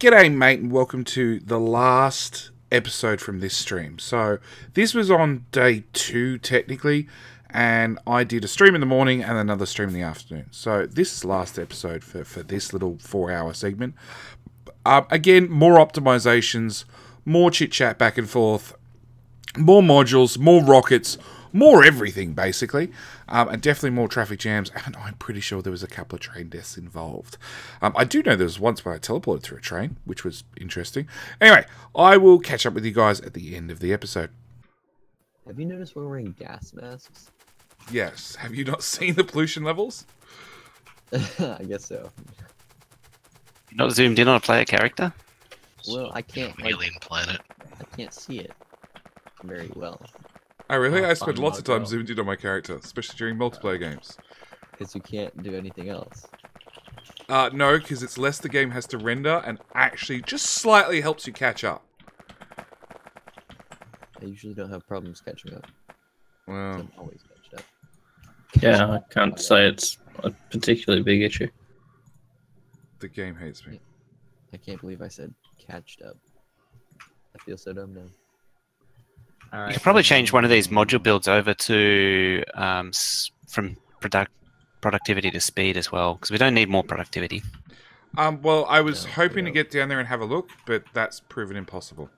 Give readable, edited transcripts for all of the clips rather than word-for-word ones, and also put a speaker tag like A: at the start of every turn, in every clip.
A: G'day, mate, and welcome to the last episode from this stream. So, this was on day 2, technically, and I did a stream in the morning and another stream in the afternoon. So, this is the last episode for this little 4-hour segment. Again, more optimizations, more chit-chat back and forth, more modules, more rockets, more everything, basically. And definitely more traffic jams. And I'm pretty sure there was a couple of train deaths involved. I do know there was once where I teleported through a train, which was interesting. Anyway, I will catch up with you guys at the end of the episode.
B: Have you noticed we're wearing gas masks?
A: Yes. Have you not seen the pollution levels?
B: I guess so.
C: You're not zoomed in on a player character?
B: Well, I can't.
D: Alien planet.
B: I can't see it very well.
A: Oh, really?
B: Oh,
A: I spend lots of time
B: logo.
A: zoomed in on my character, especially during multiplayer games.
B: Because you can't do anything else.
A: No, because it's less the game has to render and actually just slightly helps you catch up.
B: I usually don't have problems catching up.
A: Well,
B: I'm always catched up.
E: Yeah, I can't say it's a particularly big issue.
A: the game hates me.
B: I can't believe I said catched up. I feel so dumb now. All
C: You
B: right.
C: could probably change one of these module builds over to from productivity to speed as well, because we don't need more productivity.
A: Well, I was
B: Yeah,
A: hoping to
B: yeah.
A: get down there and have a look, but that's proven impossible.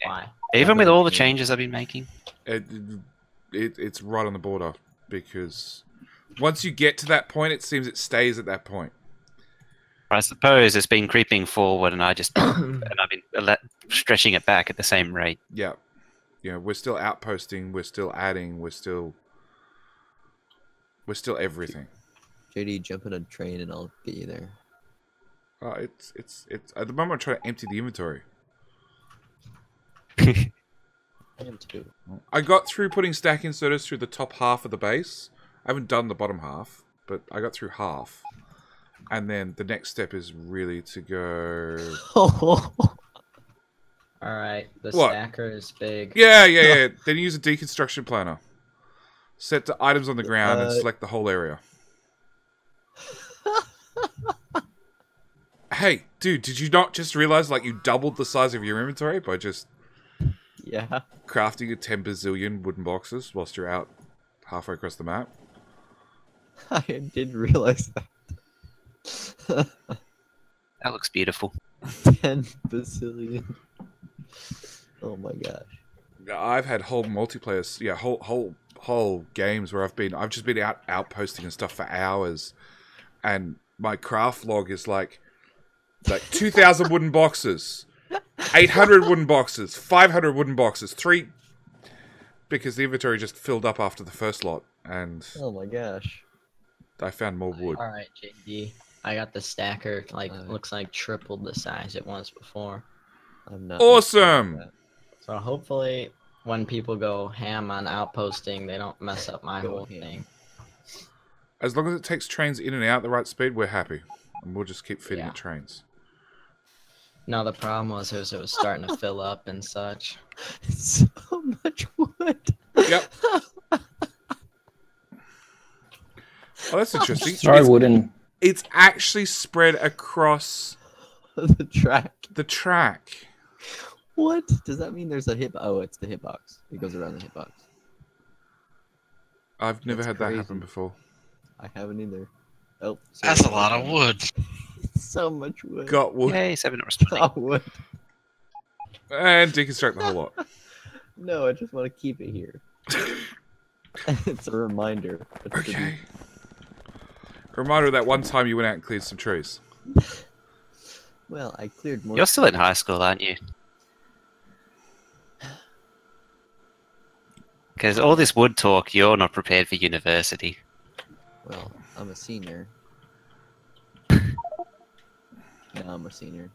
B: Why?
C: Even with all the changes I've been making.
A: It's right on the border, because once you get to that point, it seems it stays at that point.
C: I suppose it's been creeping forward, and I've been stretching it back at the same rate.
A: Yeah. You know, we're still outposting, we're still adding, we're still everything.
B: JD, jump in a train and I'll get you there.
A: It's at the moment I'm trying to empty the inventory.
B: I am too.
A: I got through putting stack inserters through the top half of the base. I haven't done the bottom half, but I got through half. And then the next step is really to go...
F: Alright, the
A: What?
F: stacker is big.
A: Yeah. Then use a deconstruction planner. Set to items on the ground and select the whole area. Hey, dude, did you not just realize like you doubled the size of your inventory by just
B: Yeah.
A: crafting a 10 bazillion wooden boxes whilst you're out halfway across the map?
B: I didn't realize that.
C: That looks beautiful.
B: 10 bazillion. Oh my gosh.
A: I've had whole multiplayers, whole games where I've just been outposting and stuff for hours, and my craft log is like 2,000 wooden boxes, 800 wooden boxes, 500 wooden boxes, 3, because the inventory just filled up after the first lot, and
B: Oh my gosh.
A: I found more wood.
F: Alright, JD. I got the stacker,
B: Alright.
F: looks like tripled the size it was before.
B: I'm not.
A: Awesome!
F: So hopefully, when people go ham on outposting, they don't mess up my
B: Go
F: whole
B: ham.
F: thing.
A: As long as it takes trains in and out at the right speed, we're happy, and we'll just keep feeding
F: Yeah.
A: the trains.
F: No, the problem was it was starting to fill up and such.
B: So much wood.
A: Yep. Oh, that's interesting.
E: Sorry, wooden.
A: It's actually spread across
B: The track.
A: the track.
B: What? Does that mean there's a hit? Oh, it's the hitbox. It goes around the hitbox.
A: I've never
B: That's
A: had that
B: crazy.
A: happen before.
B: I haven't either. Oh,
D: That's a lot of wood.
B: So much wood.
A: Got wood.
C: Yay, 7 not responding.
B: Oh, wood.
A: And deconstruct the whole lot.
B: No, I just want to keep it here. It's a reminder. It's to be-
A: Okay. A reminder of that one time you went out and cleared some trees.
B: Well, I cleared more.
C: You're still in high school, aren't you? Because all this wood talk, you're not prepared for university.
B: Well, I'm a senior. Now I'm a senior.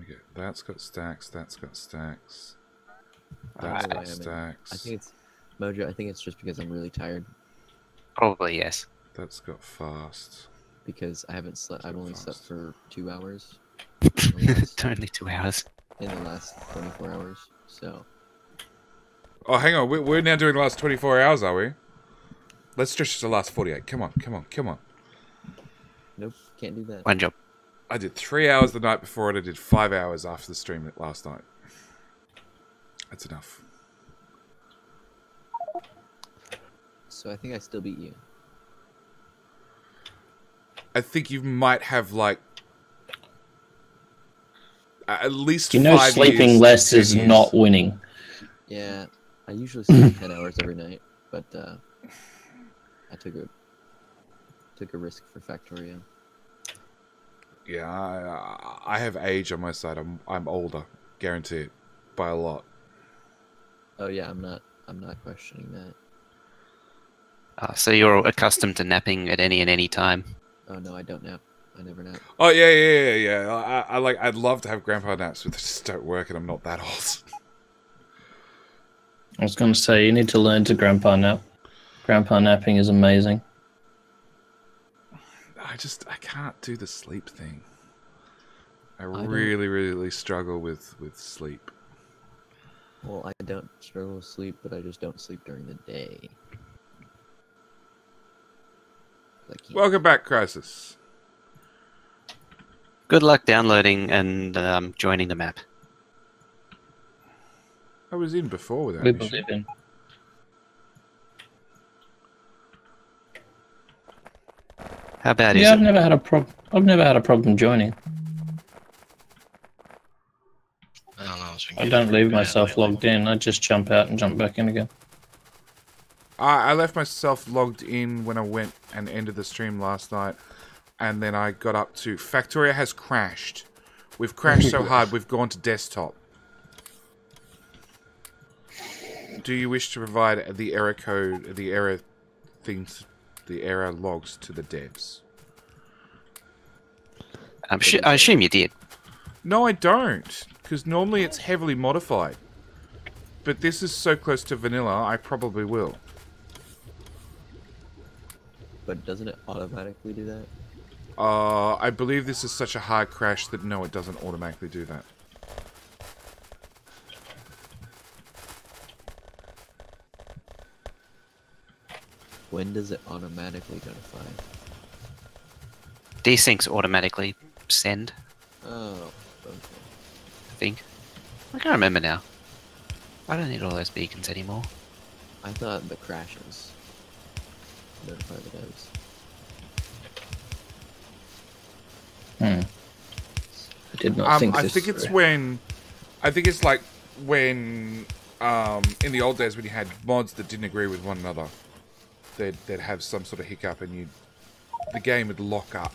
A: Okay, that's got stacks, that's got stacks.
B: That's
A: That's
B: why
A: got
B: I'm in.
A: stacks.
B: I think it's Mojo. I think it's just because I'm really tired
C: Probably, yes.
A: That's got fast.
B: because I haven't slept. I've only slept
A: Fast.
B: for 2 hours
C: It's only 2 hours.
B: in the last 24 hours. So
A: Oh, hang on. We're now doing the last 24 hours, are we? Let's stretch to the last 48. Come on.
B: nope, can't do that.
C: One job.
A: I did 3 hours the night before and I did 5 hours after the stream last night. That's enough.
B: So I think I still beat you.
A: I think you might have like at least
E: You know,
A: 5
E: sleeping
A: years,
E: less
A: 10
E: is
A: years.
E: not winning.
B: Yeah, I usually sleep 10 hours every night, but I took a risk for Factorio.
A: Yeah, I have age on my side. I'm older, guaranteed, by a lot.
B: Oh yeah, I'm not questioning that.
C: So you're accustomed to napping at any time.
B: Oh no, I don't nap. I never nap.
A: Oh yeah. I'd love to have grandpa naps, but they just don't work, and I'm not that old.
E: I was going to say, you need to learn to grandpa nap. Grandpa napping is amazing.
A: I can't do the sleep thing. I
B: don't-
A: really struggle with sleep.
B: Well, I don't struggle with sleep, but I just don't sleep during the day. I can't.
A: Welcome back, Crisis.
C: Good luck downloading and joining the map.
A: I was in before without
E: We
A: issue.
E: believe in.
C: How bad is
E: Yeah, I've
C: it?
E: never had a problem. I've never had a problem joining.
D: I don't know. It's been
E: I
D: getting
E: don't
D: pretty
E: leave
D: bad
E: myself
D: lately.
E: logged in. I just jump out and jump back in again.
A: I left myself logged in when I went and ended the stream last night, and then I got up to Factoria has crashed. We've crashed so hard we've gone to desktop. Do you wish to provide the error code, the error things, the error logs to the devs?
C: I assume you did.
A: No, I don't, because normally it's heavily modified. But this is so close to vanilla, I probably will.
B: But doesn't it automatically do that?
A: I believe this is such a hard crash that no, it doesn't automatically do that.
B: When does it automatically notify?
C: Desyncs automatically send,
B: Oh, okay.
C: I think. I can't remember now. I don't need all those beacons anymore.
B: I thought the crashes notify the devs.
E: I did not think
A: I
E: this
A: think it's
E: through.
A: when... I think it's like when... in the old days when you had mods that didn't agree with one another. They'd have some sort of hiccup and the game would lock up.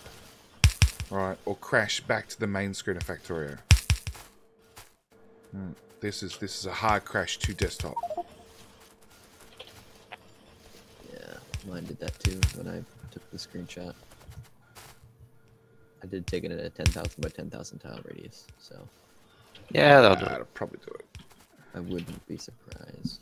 A: Right? Or crash back to the main screen of Factorio. This is a hard crash to desktop.
B: Yeah, mine did that too when I took the screenshot. I did take it at a 10,000 by 10,000 tile radius, so
C: Yeah, that'll do it.
A: That'll probably do it.
B: I wouldn't be surprised.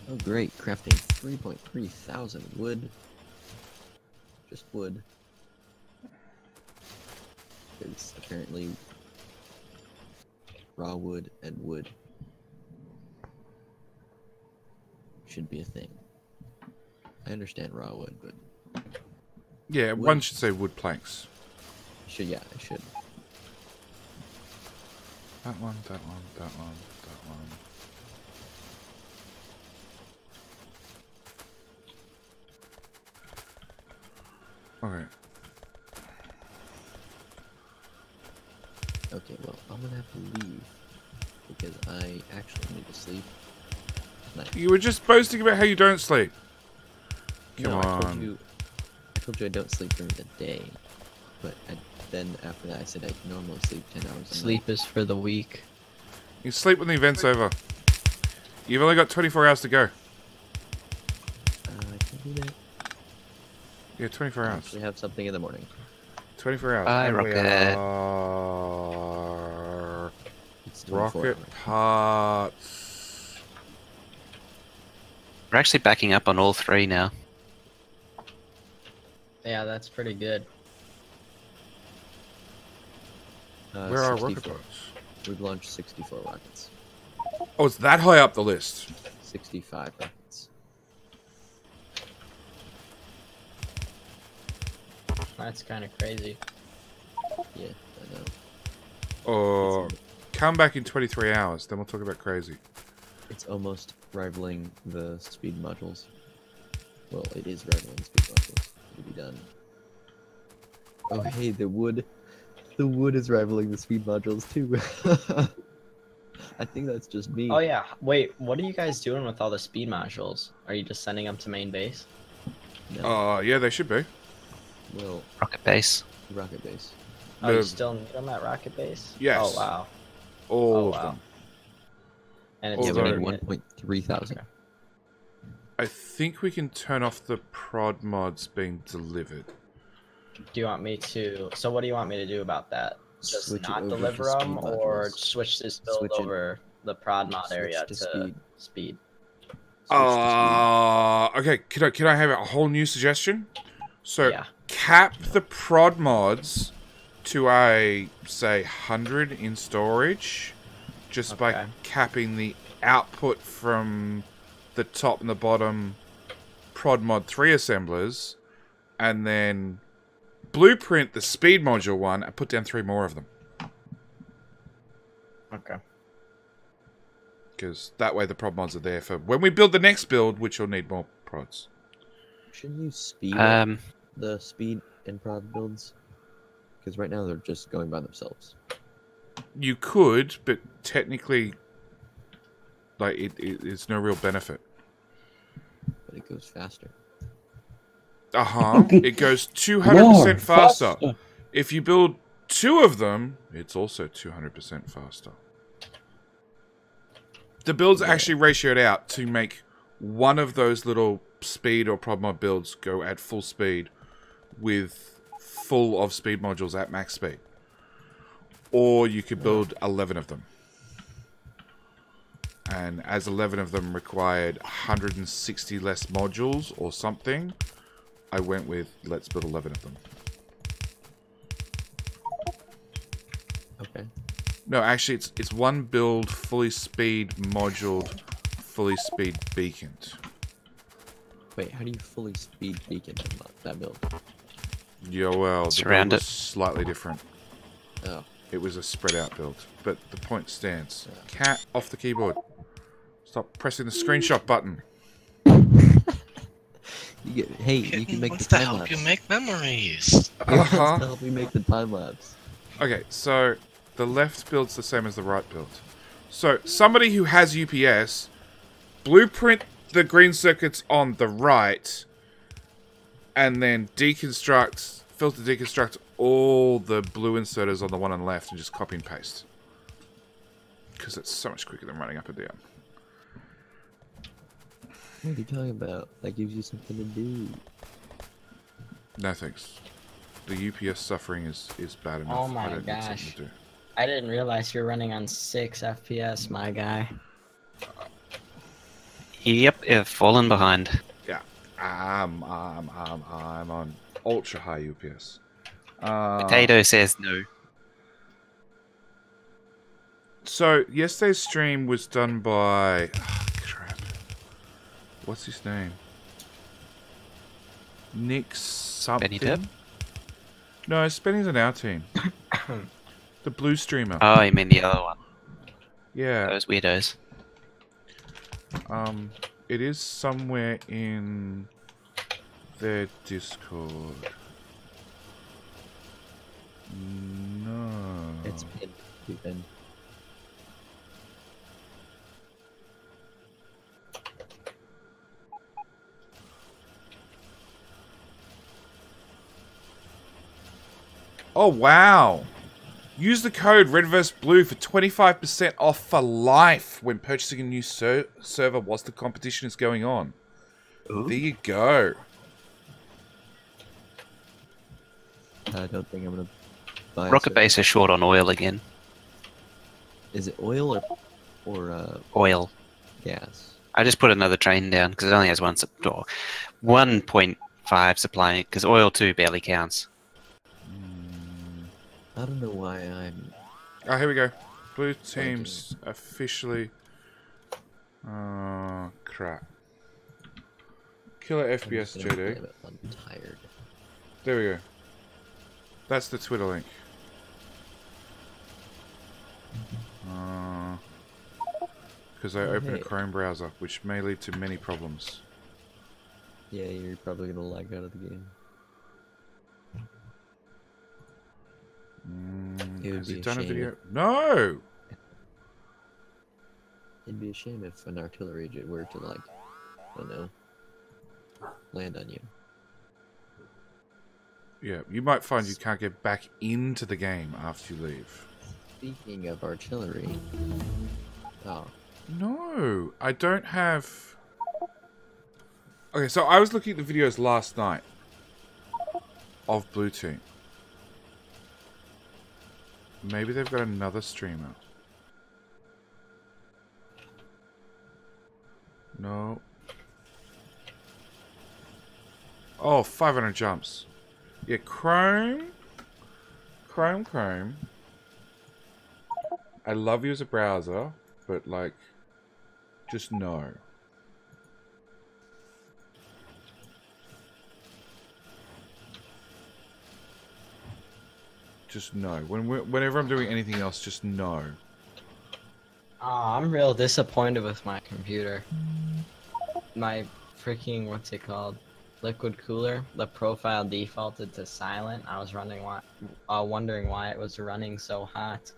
B: Oh great, crafting 3.3 thousand wood. Just wood. Because apparently raw wood and wood should be a thing. I understand raw wood, but
A: Yeah,
B: Wood.
A: one should say wood planks.
B: I should. That
A: That one, that one. Okay.
B: Okay, well, I'm gonna have to leave because I actually need to sleep. Tonight.
A: You were just boasting about how you don't sleep. Come
B: No,
A: on.
B: I told you I don't sleep during the day, but then after that I said I normally sleep 10 hours a
F: Sleep is for the weak.
A: You sleep when the event's over. You've only got 24 hours to go.
B: night. I can do that.
A: Yeah, 24
B: I
A: hours.
B: actually have something in the morning.
A: 24 hours.
C: Bye,
A: And we
C: Rocket.
A: are...
B: It's 24
A: Rocket
B: hours.
A: parts.
C: We're actually backing up on all three now.
F: Yeah, that's pretty good.
A: Where are rocket
B: 64.
A: parts?
B: We've launched 64 rockets.
A: Oh, it's that high up the list.
B: 65 rockets.
F: That's kind of crazy.
B: Yeah, I know.
A: Or come back in 23 hours, then we'll talk about crazy.
B: It's almost rivaling the speed modules. Well, it is rivaling speed modules. It'll be done. Oh, hey, the wood. The wood is rivaling the speed modules too. I think that's just me.
F: Oh yeah. Wait, what are you guys doing with all the speed modules? Are you just sending them to main base?
B: No.
A: Yeah, they should be.
B: Well,
C: Rocket base.
B: rocket base.
F: Oh, you
A: The-
F: still need them at rocket base?
A: Yes.
F: Oh wow.
A: All
F: Oh
A: of
F: wow.
A: them.
F: And
A: Oh,
B: Yeah,
F: it's
B: we
A: Although-
B: need
F: doing it-
B: 1.3 thousand.
F: Okay.
A: I think we can turn off the prod mods being delivered.
F: Do you want me to? So what do you want me to do about that? Just
B: Switch it
F: not
B: over to
F: deliver
B: speed
F: them, or
B: modules.
F: switch this build
B: Switch it-
F: over the prod mod
B: switch
F: area
B: to
F: to
B: speed.
F: speed?
A: Okay, can I have a whole new suggestion? So
F: Yeah.
A: cap the prod mods to a say 100 in storage, just by
F: Okay.
A: capping the output from the top and the bottom prod mod 3 assemblers, and then blueprint the speed module one and put down 3 more of them.
F: Okay.
A: Because that way the prod mods are there for when we build the next build, which will need more prods.
B: Shouldn't you speed the speed and prod builds? Because right now they're just going by themselves.
A: You could, but technically, like it's no real benefit.
B: But it goes faster.
A: It goes 200%
E: More
A: faster. If you build 2 of them, it's also 200% faster. The builds are actually ratioed out to make one of those little speed or prod mod builds go at full speed with full of speed modules at max speed. Or you could build 11 of them. And as 11 of them required 160 less modules or something, I went with let's build 11 of them.
B: Okay.
A: No, actually, it's one build, fully speed moduled, fully speed beaconed.
B: Wait, how do you fully speed beacon that build?
A: Yeah, well, the
C: Surround
A: build was
C: it.
A: slightly different.
B: Oh,
A: It was a spread out build, but the point stands. Cat off the keyboard. Stop pressing the screenshot button.
B: hey, you can make the
D: wants to
B: time
D: help
B: lapse.
D: you make memories.
B: He wants
A: Uh-huh.
B: to help you make the time lapse.
A: Okay, so the left build's the same as the right build. So somebody who has UPS, blueprint the green circuits on the right, and then filter deconstruct all the blue inserters on the one on the left and just copy and paste. Because it's so much quicker than running up and down.
B: What are you talking about? That gives you something to do.
A: No thanks. The UPS suffering is bad enough.
F: Oh my
A: I don't need something
F: gosh.
A: to do.
F: I didn't realize you're running on 6 FPS, my guy.
C: Yep, I've fallen behind.
A: Yeah. I'm on ultra high UPS.
C: Potato says no.
A: So yesterday's stream was done by crap. What's his name? Nick something.
C: Benny Depp?
A: No, Spenny's on our team. The blue streamer.
C: Oh, you mean the other one?
A: Yeah.
C: Those weirdos.
A: It is somewhere in their Discord. No.
B: It's pinned. Too pinned.
A: Oh, wow. Use the code RedVerseBlue for 25% off for life when purchasing a new server whilst the competition is going on.
C: Ooh.
A: There you go.
B: I don't think I'm gonna buy. a
C: Rocket
B: server.
C: base is short on oil again.
B: Is it oil or
C: Oil.
B: gas?
C: I just put another train down because it only has 1.5 supplying because oil 2 barely counts.
B: I don't know why I'm.
A: Oh, here we go. Blue team's officially Oh, crap. Killer FPS JD.
B: I'm tired.
A: There we go. That's the Twitter link. Because I opened a Chrome browser, which may lead to many problems.
B: Yeah, you're probably gonna lag out of the game.
A: Has he done a video? No!
B: It'd be a shame if an artillery jet were to, like, I don't know, land on you.
A: Yeah, you might find you can't get back into the game after you leave.
B: Speaking of artillery... Oh.
A: No, I don't have... Okay, so I was looking at the videos last night of Blue Team. Maybe they've got another streamer. No. Oh, 500 jumps. Yeah, Chrome. Chrome. I love you as a browser, but like, just no. Just no. Whenever I'm doing anything else, just no.
F: Oh, I'm real disappointed with my computer. My freaking, what's it called? Liquid cooler. The profile defaulted to silent. I was wondering why it was running so hot.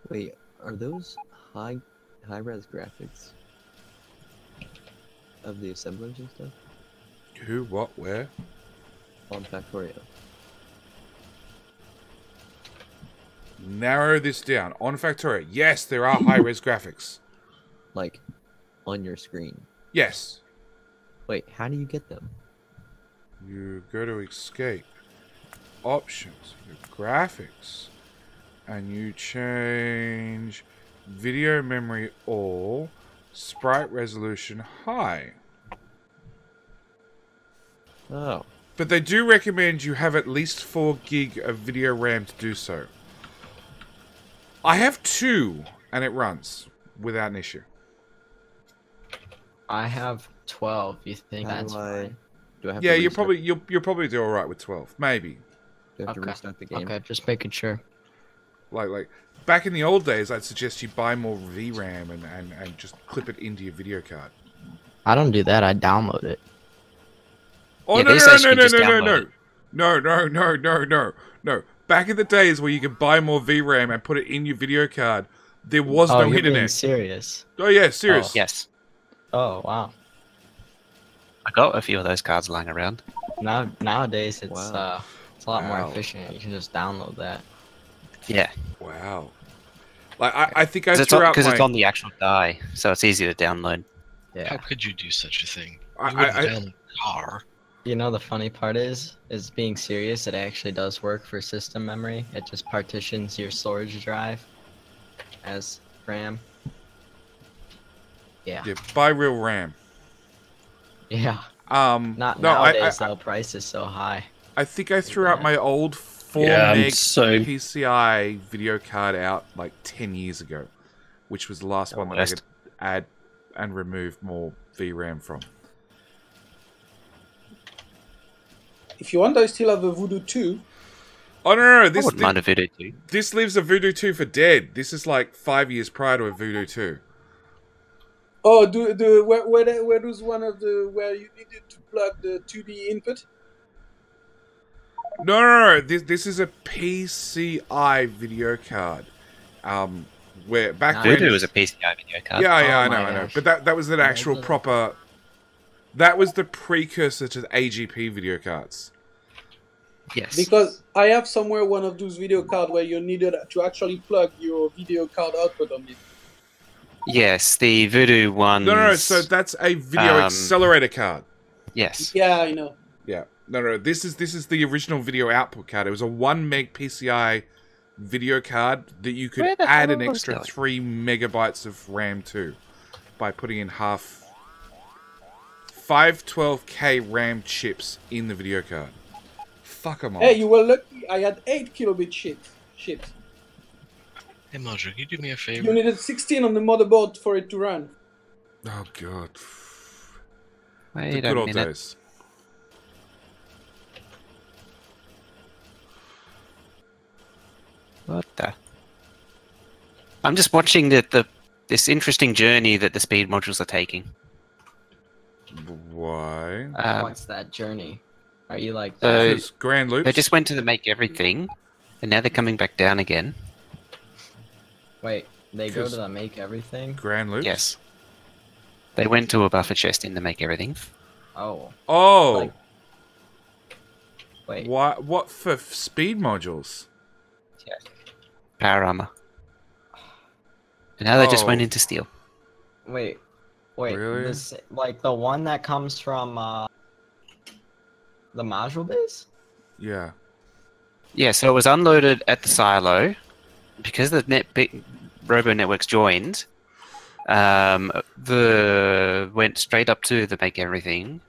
B: Wait, are those high-res graphics of the assemblers and stuff?
A: Who, what, where?
B: On Factorio.
A: Narrow this down. On Factorio, yes, there are high-res graphics.
B: Like, on your screen.
A: Yes.
B: Wait, how do you get them?
A: You go to Escape. Options. Your graphics. And you change video memory all. Sprite resolution high.
B: Oh.
A: But they do recommend you have at least 4 gig of video RAM to do so. I have 2, and it runs without an issue.
F: I have 12. You think
B: How
F: that's
B: do I...
F: fine?
B: Do I have
A: Yeah,
B: to
A: you'll probably do all right with 12, maybe.
B: Do I have to restart the game?
F: Okay, just making sure.
A: Like back in the old days, I'd suggest you buy more VRAM and just clip it into your video card.
F: I don't do that. I download it.
A: Oh,
C: Yeah,
A: no,
C: these
A: no,
C: days
A: no,
C: you
A: no,
C: just
A: no, no,
C: download
A: no. No. Back in the days where you could buy more VRAM and put it in your video card, there was no
F: you're being
A: internet.
F: serious.
A: Oh, yeah, serious.
C: Yes.
F: Oh, wow.
C: I got a few of those cards lying around.
F: Nowadays, it's
B: Wow.
F: it's a lot more
A: Wow.
F: efficient. You can just download that.
C: Yeah.
A: Wow. Like, I think I
C: Because
A: threw out
C: it's
A: my...
C: on the actual die, so it's easy to download.
F: Yeah.
D: How could you do such a thing?
A: I-
D: You wouldn't
A: I-
D: download a car.
F: You know, the funny part is being serious, it actually does work for system memory. It just partitions your storage drive as RAM. Yeah.
A: Yeah, buy real RAM.
F: Yeah.
A: no,
F: Not nowadays, though. Price is so high.
A: I think I threw out my old 4
E: Yeah,
A: meg
E: so-
A: PCI video card out like 10 years ago, which was the last one that I could add and remove more VRAM from.
G: If you want, I still have a Voodoo 2.
A: Oh, no.
C: I wouldn't mind a Voodoo too.
A: This leaves a Voodoo 2 for dead. This is like 5 years prior to a Voodoo 2.
G: Oh, where was one of the where you needed to plug the 2D input?
A: No. This is a PCI video card. Where back when...
C: Voodoo was a PCI video card.
A: Yeah, I
F: Oh my
A: know.
F: gosh.
A: But that was an actual
F: Imagine.
A: proper... That was the precursor to AGP video cards.
C: Yes.
G: Because I have somewhere one of those video cards where you needed to actually plug your video card output on it.
C: Yes, the Voodoo one.
A: No. So that's a video accelerator card.
C: Yes.
G: Yeah, I know.
A: Yeah. No. This is the original video output card. It was a 1 meg PCI video card that you could
C: Where the
A: add
C: hell
A: an
C: was
A: extra
C: that?
A: 3 megabytes of RAM to by putting in 512K RAM chips in the video card. Fuck 'em all.
G: Hey, you were lucky. I had 8 kilobit chips.
D: Hey, Mojo, can you do me a
G: You
D: favor?
G: needed 16 on the motherboard for it to run.
A: Oh god. The
C: Wait
A: good
C: a
A: old
C: minute.
A: days.
C: What the? I'm just watching this interesting journey that the speed modules are taking.
A: Why?
F: What's that journey? Are you like
C: So-
F: that?
A: Because grand loops.
C: They just went to the make everything, and now they're coming back down again.
F: Wait, they go
A: Because-
F: to the make everything?
A: Grand loops.
C: Yes. They went to a buffer chest in the make everything.
F: Oh,
A: Oh.
F: Like- wait.
A: Why? What for speed modules?
C: Power armor. And now they just
A: Oh.
C: went into steel.
F: Wait.
A: Really?
F: This like the one that comes from the module base?
A: Yeah.
C: Yeah, so it was unloaded at the silo because the Robo Networks joined. The went straight up to the make everything,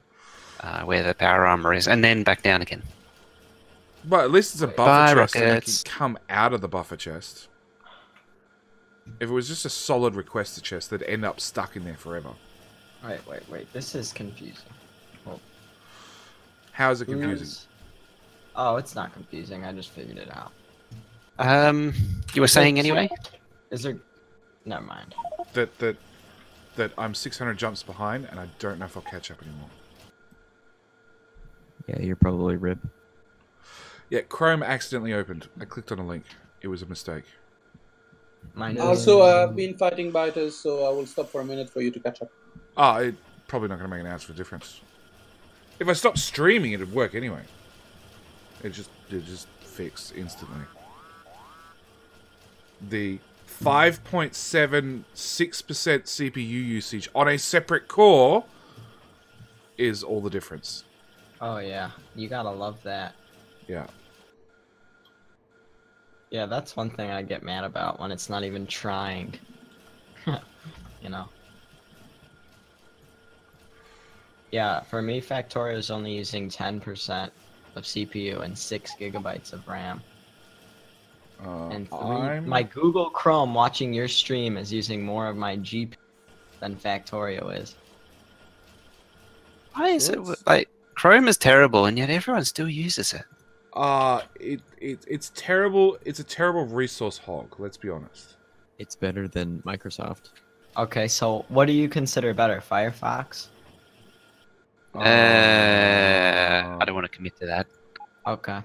C: where the power armor is, and then back down again.
A: But at least it's a buffer
C: Bye,
A: chest and it can
C: rockets.
A: come out of the buffer chest. If it was just a solid requester chest, they'd end up stuck in there forever.
F: Wait. This is confusing.
A: How is it confusing?
F: Who's- Oh, it's not confusing. I just figured it out.
C: You were saying anyway?
F: Is there? Never mind.
A: That I'm 600 jumps behind and I don't know if I'll catch up anymore.
B: Yeah, you're probably rib.
A: Yeah, Chrome accidentally opened. I clicked on a link. It was a mistake.
F: Mine is.
G: Also, I've been fighting biters, so I will stop for a minute for you to catch up.
A: Ah, it probably not going to make an ounce of a difference. If I stopped streaming, it'd work anyway. It just fix instantly. The 5.76% CPU usage on a separate core is all the difference.
F: Oh yeah, you gotta love that.
A: Yeah.
F: Yeah, that's one thing I get mad about when it's not even trying. You know. Yeah, for me, Factorio is only using 10% of CPU and 6 gigabytes of RAM. And my Google Chrome watching your stream is using more of my GPU than Factorio is.
C: Why is it like Chrome is terrible and yet everyone still uses it?
A: It's terrible. It's a terrible resource hog. Let's be honest.
B: It's better than Microsoft.
F: Okay, so what do you consider better, Firefox?
C: I don't want to commit to that.
F: Okay.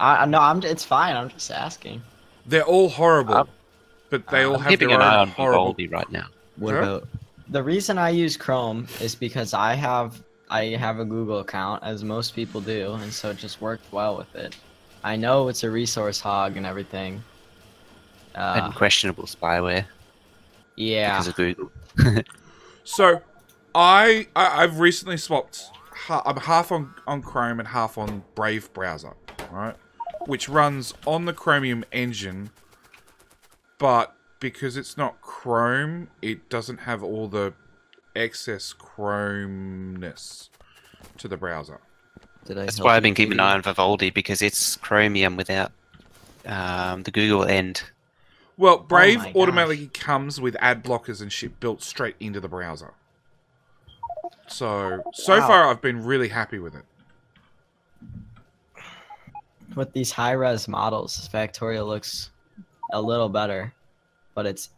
F: It's fine. I'm just asking.
A: They're all horrible, but they all
C: I'm
A: have
C: keeping
A: their
C: an eye
A: own
C: on
A: horrible.
C: Vivaldi right now.
B: What
A: Huh?
B: about
F: The reason I use Chrome is because I have a Google account, as most people do, and so it just worked well with it. I know it's a resource hog and everything.
C: And questionable spyware
F: Yeah.
C: because of Google.
A: So, I've recently swapped. I'm half on Chrome and half on Brave browser, right? Which runs on the Chromium engine, but because it's not Chrome, it doesn't have all the excess Chrome-ness to the browser.
C: That's why I've been keeping an eye on Vivaldi because it's Chromium without the Google end.
A: Well, Brave
F: my
A: automatically comes with ad blockers and shit built straight into the browser. So
F: Wow.
A: far I've been really happy with it.
F: With these high-res models, Factorio looks a little better, but it's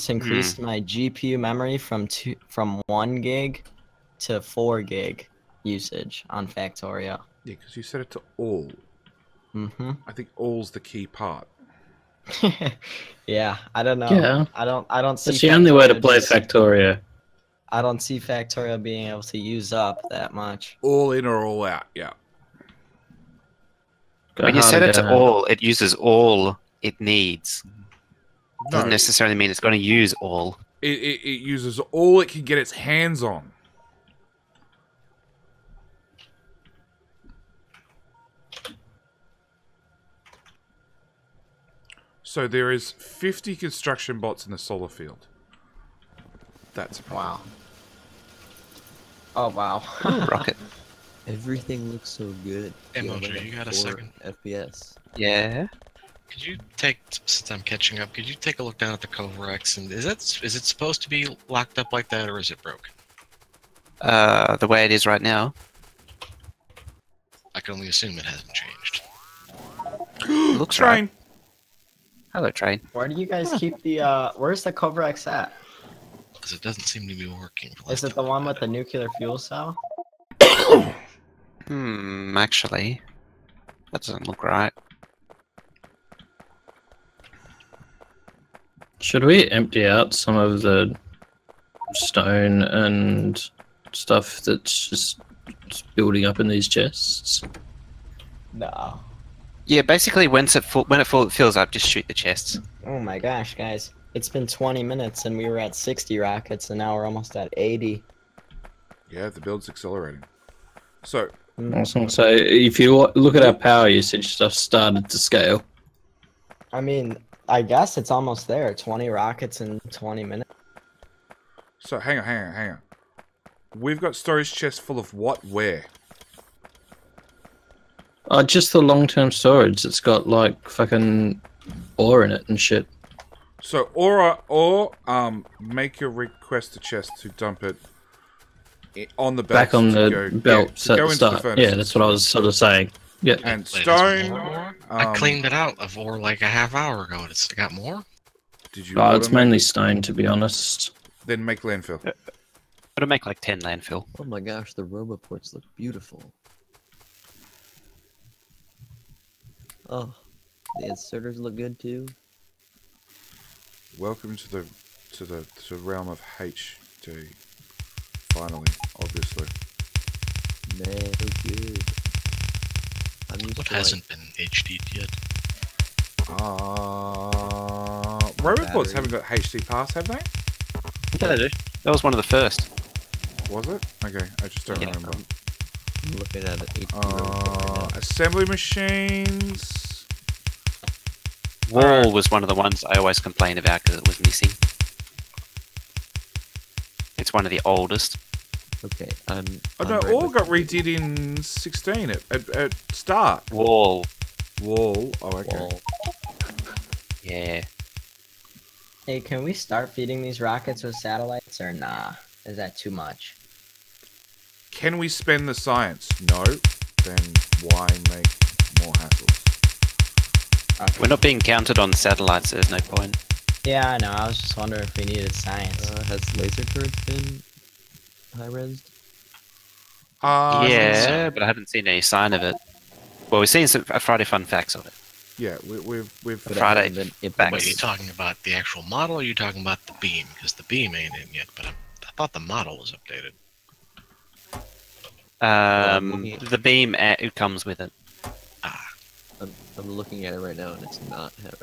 F: increased my GPU memory from 1 gig to 4 gig usage on Factorio.
A: Yeah, because you set it to all.
F: Mm-hmm.
A: I think all's the key part.
F: Yeah, I don't know.
E: Yeah.
F: I don't see.
E: That's the only way to
F: Factorio
E: play
F: just-
E: Factorio.
F: I don't see Factorio being able to use up that much.
A: All in or all out, yeah.
E: Go
C: When you
E: hard
C: set
E: or
C: it
E: go
C: to
E: home.
C: all, it uses all it needs.
A: No,
C: Doesn't necessarily mean it's going to use all.
A: it uses all it can get its hands on. So there is 50 construction bots in the solar field. That's a problem.
F: Wow. Oh wow.
C: Rocket.
B: everything looks so good?
D: Hey,
B: You have
D: Mojo,
B: like
D: you got a
B: 4
D: second?
B: FPS.
C: Yeah.
D: Could you take, since I'm catching up, could you take a look down at the Covarex, and is it supposed to be locked up like that, or is it broken?
C: The way it is right now.
D: I can only assume it hasn't changed.
C: Looks right.
A: Train.
C: Hello, train.
F: Where do you guys keep the, where's the Covarex at?
D: Because it doesn't seem to be working.
F: Is it the one with the nuclear fuel cell?
C: Actually, that doesn't look right.
E: Should we empty out some of the stone and stuff that's just building up in these chests?
F: No.
C: Yeah, basically, when it fills up, just shoot the chests.
F: Oh my gosh, guys. It's been 20 minutes and we were at 60 rockets and now we're almost at 80.
A: Yeah, the build's accelerating. So,
E: Awesome. So if you look at our power usage, stuff started to scale.
F: I mean, I guess it's almost there. 20 rockets in 20 minutes.
A: so hang on. We've got storage chests full of what? Where?
E: Just the long-term storage. It's got like fucking ore in it and shit.
A: So, make your request to chest to dump it on the belt.
E: Back on the belt at
A: go
E: the
A: into
E: start.
A: furnaces.
E: Yeah, that's what I was sort of saying. Yeah.
A: And
D: Wait, there's
A: stone.
D: more? I cleaned it out of ore like a half hour ago. It's got more?
A: Did you?
E: It's mainly stone, to be honest.
A: Then make landfill.
C: It'll make like 10 landfill.
B: Oh my gosh, the roboports look beautiful. Oh, the inserters look good too.
A: Welcome to the realm of HD. Finally, obviously.
B: Man, so good. I'm used
D: What
B: to
D: hasn't been HD'd yet?
A: Roboports
B: Battery.
A: haven't got HD pass, have they?
C: Yeah, they do. That was one of the first.
A: Was it? Okay, I just don't
C: Yeah.
A: remember.
B: I'm looking at an HD roboport right now.
A: Assembly machines.
C: Wall was one of the ones I always complained about because it was missing. It's one of the oldest.
B: Okay,
A: Oh
B: I'm
A: no,
B: right
A: all
B: with
A: got
B: you.
A: redid in 16 at start.
C: Wall.
A: Wall. Oh, okay.
B: Wall.
C: Yeah.
F: Hey, can we start feeding these rockets with satellites or nah? Is that too much?
A: Can we spend the science? No. Then why make more hassles?
F: Okay.
C: We're not being counted on satellites, so there's no point.
F: Yeah, I know. I was just wondering if we needed science.
B: Has laser turrets been high-resed?
C: Yeah, but I haven't seen any sign of it. Well, we've seen some Friday fun facts of it.
A: Yeah, we've
B: But it
C: Friday
B: hasn't been
C: back.
D: Wait,
B: implemented.
D: are you talking about the actual model, or are you talking about the beam? Because the beam ain't in yet, but I thought the model was updated.
C: The beam, it comes with it.
D: Ah,
B: I'm looking at it right now and it's not having.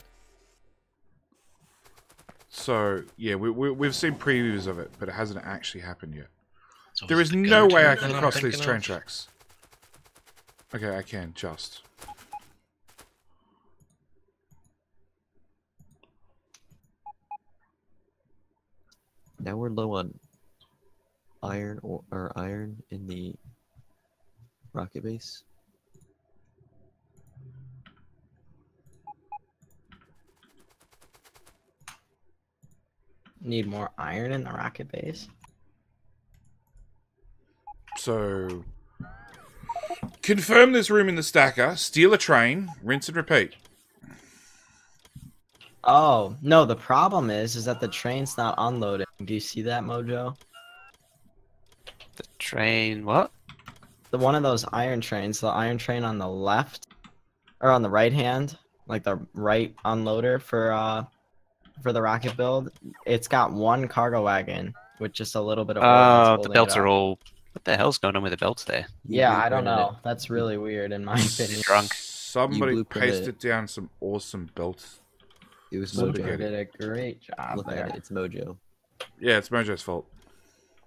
A: So yeah, we've seen previews of it, but it hasn't actually happened yet.
D: so
A: There
D: is
A: is
D: it the
A: no
D: go
A: way I
D: turret
A: can
D: that I'm
A: cross these
D: thinking
A: train
D: of?
A: tracks. Okay, I can just.
B: Now we're low on iron or iron in the rocket base.
F: Need more iron in the rocket base?
A: So confirm there's room in the stacker. Steal a train. Rinse and repeat.
F: Oh, no, the problem is that the train's not unloading. Do you see that, Mojo?
C: The train, what?
F: The one of those iron trains, the iron train on the left, or on the right hand, like the right unloader for the rocket build, it's got one cargo wagon with just a little bit of ore that's
C: Oh, the
F: holding
C: belts
F: it
C: are
F: up.
C: all... What the hell's going on with the belts there?
F: Yeah, I don't
B: blueprinted
F: know.
B: it.
F: That's really weird in my opinion.
C: Drunk.
A: Somebody
B: blueprinted
A: pasted
B: it.
A: down some awesome belts.
B: It was
F: Mojo
B: Mojo.
F: did a great job
B: Look
F: there.
B: at it, it's Mojo.
A: Yeah, it's Mojo's fault.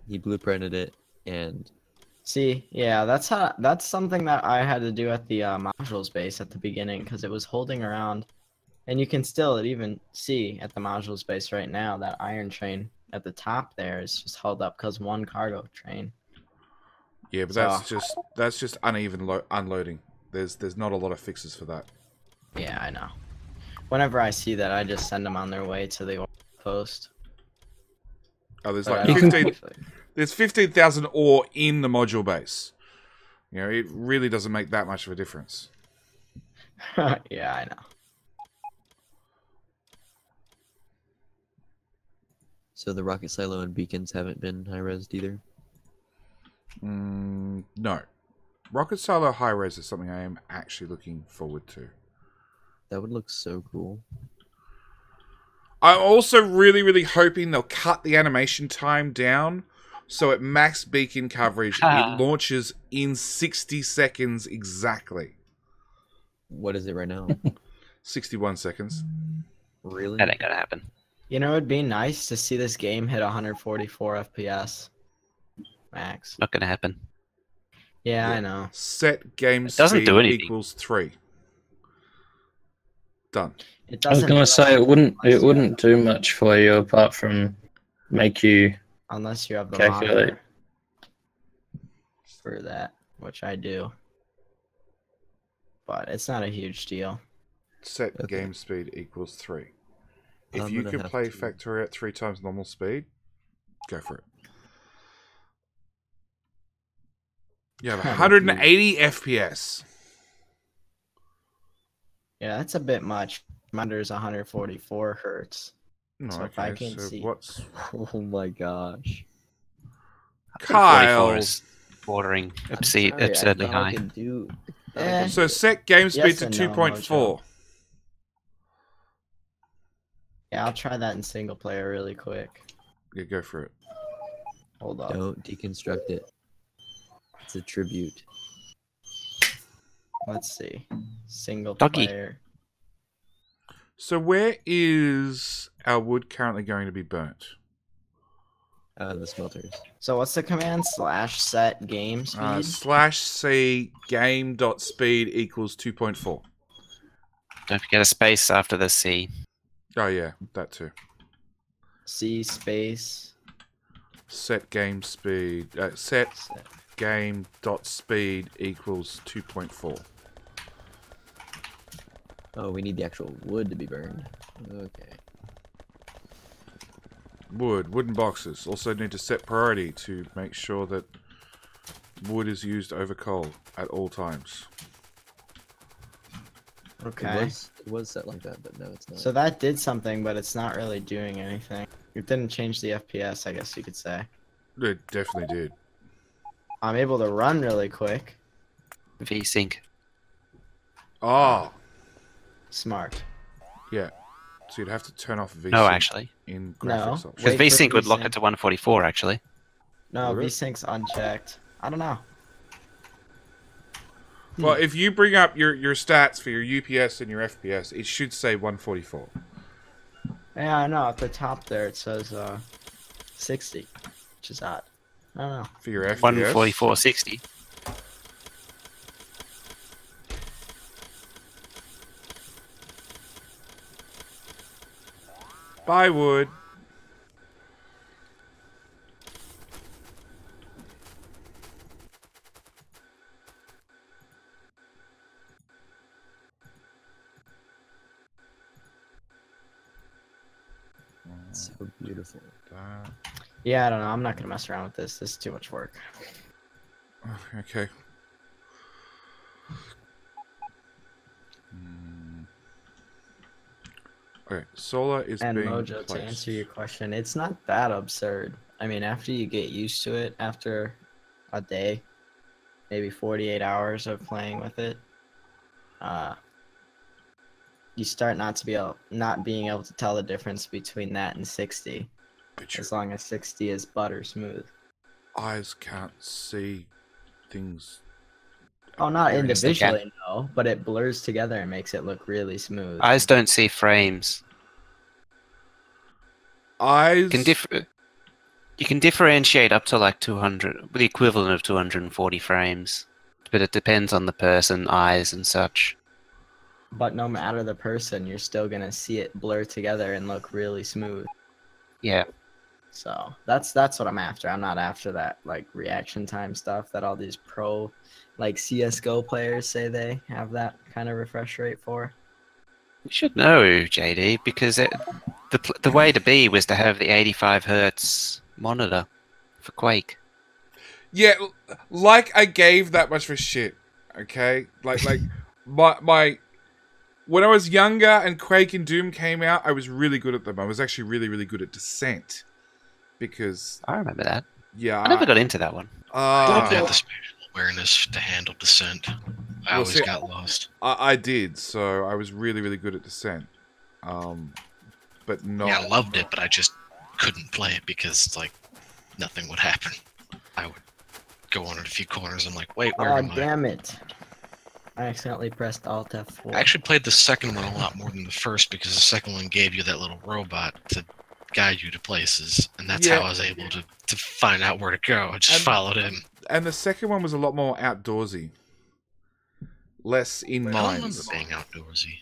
B: He blueprinted it, and
F: See, yeah, that's something that I had to do at the modules base at the beginning because it was holding around, and you can still even see at the modules base right now that iron train at the top there is just held up because one cargo train.
A: Yeah, but that's just uneven unloading. There's not a lot of fixes for that.
F: Yeah, I know. Whenever I see that, I just send them on their way to the post.
A: Oh, there's
F: But I
A: like
F: don't
A: 15.
F: actually-
A: There's 15,000 ore in the module base. You know, it really doesn't make that much of a difference.
F: Yeah, I know.
B: So the rocket silo and beacons haven't been high-resed either?
A: No. Rocket Silo High Res is something I am actually looking forward to.
B: That would look so cool.
A: I'm also really, really hoping they'll cut the animation time down so at max beacon coverage, it launches in 60 seconds exactly.
B: What is it right now?
A: 61 seconds.
B: Really?
C: That ain't gonna happen.
F: You know, it'd be nice to see this game hit 144 FPS max.
C: Not gonna happen.
F: Yeah, I know.
A: Set game
C: It doesn't
A: speed
C: do anything.
A: equals 3. Done.
F: It
E: I was
F: doesn't
E: gonna
F: do
E: say
F: anything
E: it wouldn't do much for you apart from make you
F: unless you have the
E: calculate.
F: monitor for that, which I do. But it's not a huge deal.
A: Set
B: Okay.
A: game speed equals 3. If
B: I'm
A: you
B: gonna
A: can
B: have
A: play
B: to-
A: Factorio at 3 times normal speed, go for it. You have 180 FPS.
F: Yeah, that's a bit much. Monitors 144 hertz.
A: No,
F: So if I can see-
A: what's
B: Oh my gosh.
C: 44
A: Kyle?
C: is bordering
B: I'm sorry, I
C: absurdly
B: thought I
C: high.
B: could do- thought I
F: Eh.
B: could
A: So
B: do it.
A: set game speed
F: Yes
A: to
F: and no,
A: 2.4.
F: Yeah, I'll try that in single player really quick.
A: Yeah, go for it.
F: Hold up.
B: Don't deconstruct it. It's a tribute.
F: Let's see. Single
C: Doggy.
F: player.
A: So where is our wood currently going to be burnt?
B: The smelters.
F: So what's the command? /set game speed?
A: /c game.speed equals 2.4.
C: Don't forget a space after the C.
A: Oh yeah, that too.
F: C space.
A: Set game speed. Set
F: Set.
A: game.speed equals 2.4.
B: Oh, we need the actual wood to be burned. Okay.
A: Wooden boxes. Also need to set priority to make sure that wood is used over coal at all times.
F: Okay.
B: It was set like that, but no, it's not.
F: So that did something, but it's not really doing anything. It didn't change the FPS, I guess you could say.
A: It definitely did.
F: I'm able to run really quick.
C: VSync.
A: Oh,
F: Smart.
A: yeah. So you'd have to turn off VSync
C: No, actually.
A: in
F: No.
A: graphics options.
C: Because
F: Wait for
C: VSync would lock
F: VSync.
C: it to 144, actually.
F: No,
A: Really?
F: VSync's unchecked. I don't know.
A: Well, if you bring up your stats for your UPS and your FPS, it should say 144.
F: Yeah, I know. At the top there, it says 60, which is odd. I don't know.
A: For your FPS.
C: 144.60.
A: Buy wood.
B: It's so beautiful.
F: Yeah, I don't know. I'm not gonna mess around with this. This is too much work.
A: Okay. Okay, solar is
F: And
A: being
F: Mojo, to
A: placed.
F: answer your question, it's not that absurd. I mean, after you get used to it, after a day, maybe 48 hours of playing with it, you start not being able to tell the difference between that and 60,
A: But your
F: as long as 60 is butter smooth.
A: eyes can't see things.
F: Oh, not
C: Yes, they can.
F: individually, no, but it blurs together and makes it look really smooth.
C: Eyes don't see frames.
A: Eyes.
C: You can differentiate up to like 200, the equivalent of 240 frames. But it depends on the person, eyes and such.
F: But no matter the person, you're still gonna see it blur together and look really smooth.
C: Yeah.
F: So that's what I'm after. I'm not after that like reaction time stuff that all these pro like CS:GO players say they have that kind of refresh rate for.
C: You should know, JD, because the way to be was to have the 85 hertz monitor for Quake.
A: Yeah, like I gave that much for shit. Okay, like my when I was younger and Quake and Doom came out, I was really good at them. I was actually really good at Descent because
C: I remember that.
A: yeah,
C: I never got into that one.
D: I didn't have the spatial awareness to handle Descent. I
A: Well,
D: always
A: see,
D: got lost.
A: I did, so I was really good at Descent. But not.
D: Yeah, I loved it, but I just couldn't play it because like nothing would happen. I would go on in a few corners and like, wait, where
F: Oh,
D: am I?
F: damn it. I accidentally pressed Alt F4.
D: I actually played the second one a lot more than the first because the second one gave you that little robot to guide you to places, and that's how I was able to find out where to go. I just followed him.
A: And the second one was a lot more outdoorsy, less in
D: I don't remember
A: mines.
D: being outdoorsy.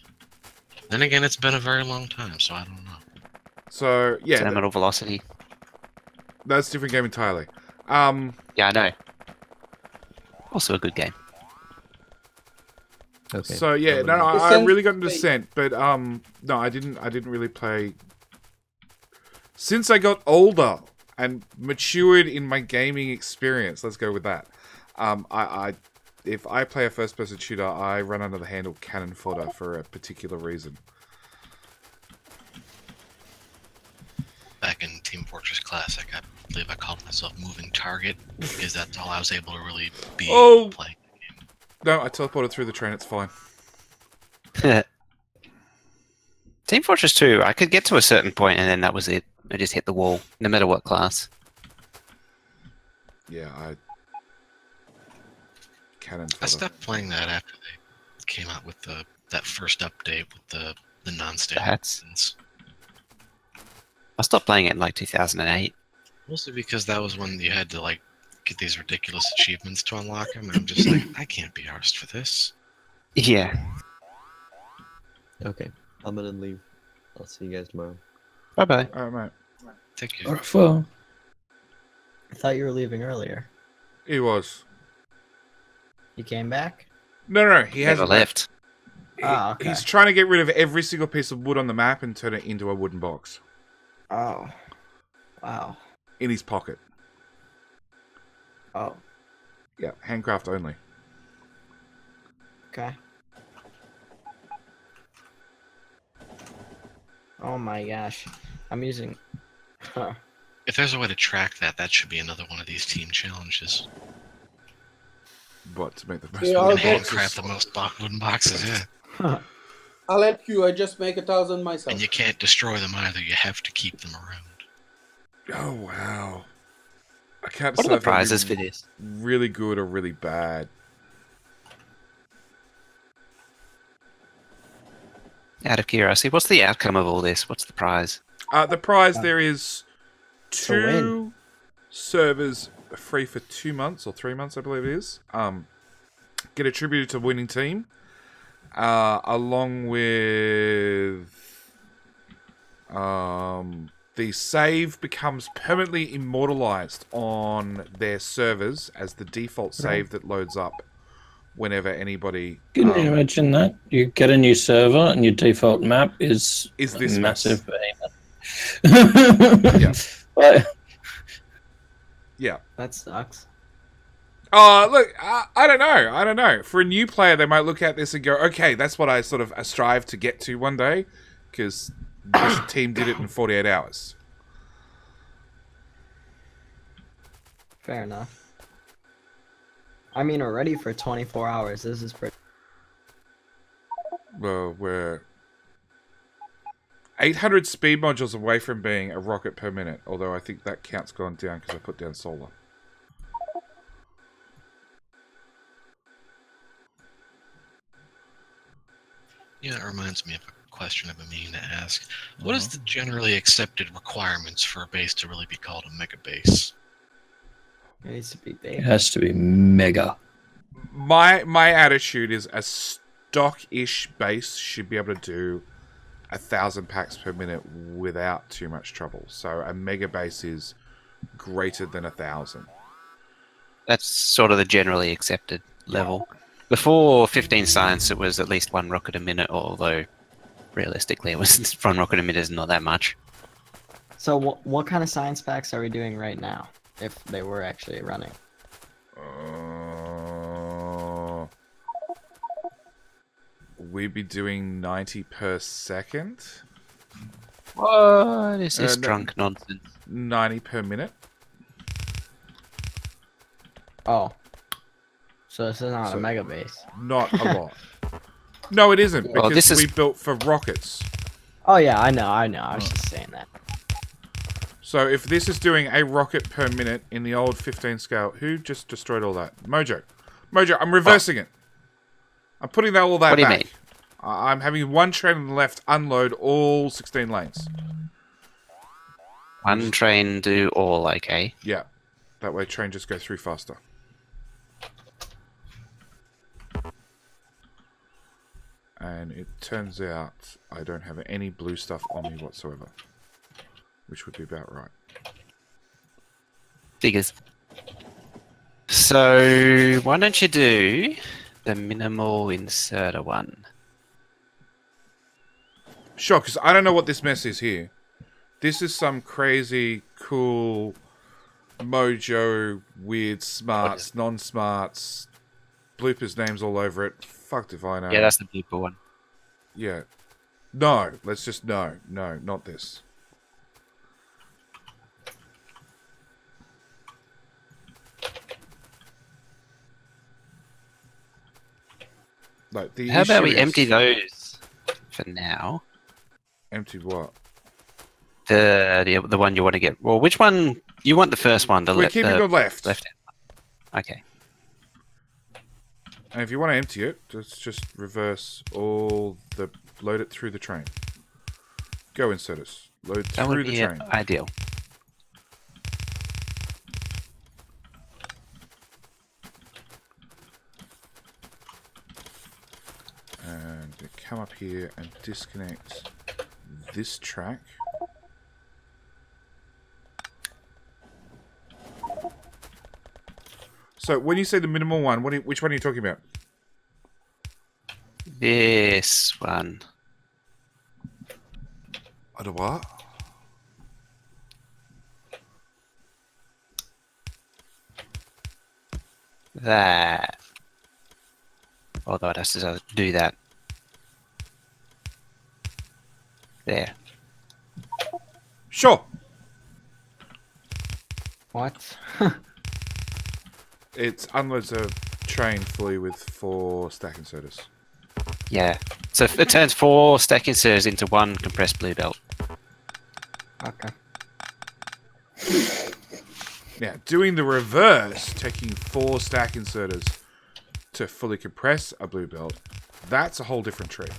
D: Then again, it's been a very long time, so I don't know.
A: So yeah,
C: Terminal velocity.
A: that's a different game entirely.
C: Yeah, I know. Also a good game.
B: Okay.
A: So yeah, no, I really got into Descent, but no, I didn't really play. Since I got older and matured in my gaming experience, let's go with that. If I play a first-person shooter, I run under the handle cannon fodder for a particular reason.
D: Back in Team Fortress Classic, I believe I called myself Moving Target because that's all I was able to really be playing.
A: No, I teleported through the train. It's fine.
C: Team Fortress 2, I could get to a certain point and then that was it. I just hit the wall, no matter what class.
A: Yeah, cannon fodder.
D: I stopped playing that after they came out with that first update with the non-standard
C: hats.
D: weapons.
C: I stopped playing it in like 2008.
D: Mostly because that was when you had to like get these ridiculous achievements to unlock them, and I'm just like, I can't be arsed for this.
C: Yeah.
B: Okay, I'm gonna leave. I'll see you guys tomorrow.
C: Bye-bye.
A: All right, mate.
D: Take care.
E: Au revoir.
F: I thought you were leaving earlier.
A: He was.
F: You came back?
A: No, he
C: Never
A: hasn't
C: left.
F: Oh, okay.
A: He's trying to get rid of every single piece of wood on the map and turn it into a wooden box
F: Oh. Wow.
A: in his pocket.
F: Oh.
A: Yeah, handcraft only.
F: Okay. Oh my gosh. I'm using... Huh.
D: If there's a way to track that, that should be another one of these team challenges.
A: What, to make the most
G: Yeah,
A: wooden
G: I'll
D: And
G: bet-
A: boxes?
D: handcraft the most wooden boxes, yeah.
G: I'll help you. I just make 1,000 myself.
D: And you can't destroy them either. You have to keep them around.
A: Oh, wow. I can't
C: What
A: decide
C: are the
A: if that'd
C: prizes
A: be
C: for this?
A: really good or really bad.
C: Out of curiosity, what's the outcome of all this? What's the prize?
A: The prize there is
F: To win.
A: 2 servers free for 2 months or 3 months, I believe it is. Get attributed to winning team, along with the save becomes permanently immortalized on their servers as the default save that loads up whenever anybody.
E: Can you imagine that? You get a new server and your default map is
A: this
E: a massive
A: Yeah.
E: Like,
A: Yeah.
F: That sucks.
A: Look, I don't know. I don't know. For a new player, they might look at this and go, okay, that's what I sort of strive to get to one day, because this team did it in 48 hours.
F: Fair enough. I mean, already for 24 hours, this is pretty...
A: Well, we're 800 speed modules away from being a rocket per minute, although I think that count's gone down because I put down solar.
D: Yeah, it reminds me of a question I've been meaning to ask. What is the generally accepted requirements for a base to really be called a mega base?
F: It needs to be
E: it
F: big.
E: has to be mega.
A: My attitude is a stock-ish base should be able to do 1,000 packs per minute without too much trouble. So a mega base is greater than 1,000.
C: That's sort of the generally accepted level. Before 15 science, it was at least 1 rocket a minute, although realistically, it was front rocket emitters, not that much.
F: So what kind of science packs are we doing right now? If they were actually running.
A: We'd be doing 90 per second.
C: What is this
A: no.
C: drunk nonsense?
A: 90 per minute.
F: Oh. So this is not
A: So-
F: a mega base.
A: Not a lot. No, it isn't,
C: Well,
A: because
C: this is-
A: we built for rockets.
F: Oh yeah, I know. I was just saying that.
A: So if this is doing a rocket per minute in the old 15 scale, who just destroyed all that? Mojo. Mojo, I'm reversing it. I'm putting all that
C: What do you
A: back.
C: mean?
A: I'm having one train on the left unload all 16 lanes.
C: One train do all, okay.
A: Yeah. That way train just go through faster. And it turns out I don't have any blue stuff on me whatsoever. Which would be about right.
C: Figures. So, why don't you do the minimal inserter one?
A: Sure, because I don't know what this mess is here. This is some crazy, cool, Mojo, weird, smarts, non-smarts, bloopers names all over it. Fucked if I know.
C: Yeah, that's the blooper one.
A: Yeah. No, let's just no, not this. Like the
C: How about
A: issue
C: we
A: is-
C: empty those for now?
A: Empty what?
C: The one you want to get. Well, which one? You want the first one?
A: We're keeping the left.
C: Left. Okay.
A: And if you want to empty it, just reverse all the... Load it through the train. Go inserters. Load
C: That
A: through
C: would
A: the
C: be
A: train.
C: ideal.
A: And come up here and disconnect this track. So when you say the minimal one, which one are you talking about?
C: This one.
A: The what?
C: That. Although it has to do that. There.
A: Sure.
F: What?
A: It unloads a train fully with 4 stack inserters.
C: Yeah. So it turns 4 stack inserters into 1 compressed blue belt.
F: Okay.
A: Now, doing the reverse, taking 4 stack inserters to fully compress a blue belt, that's a whole different trick.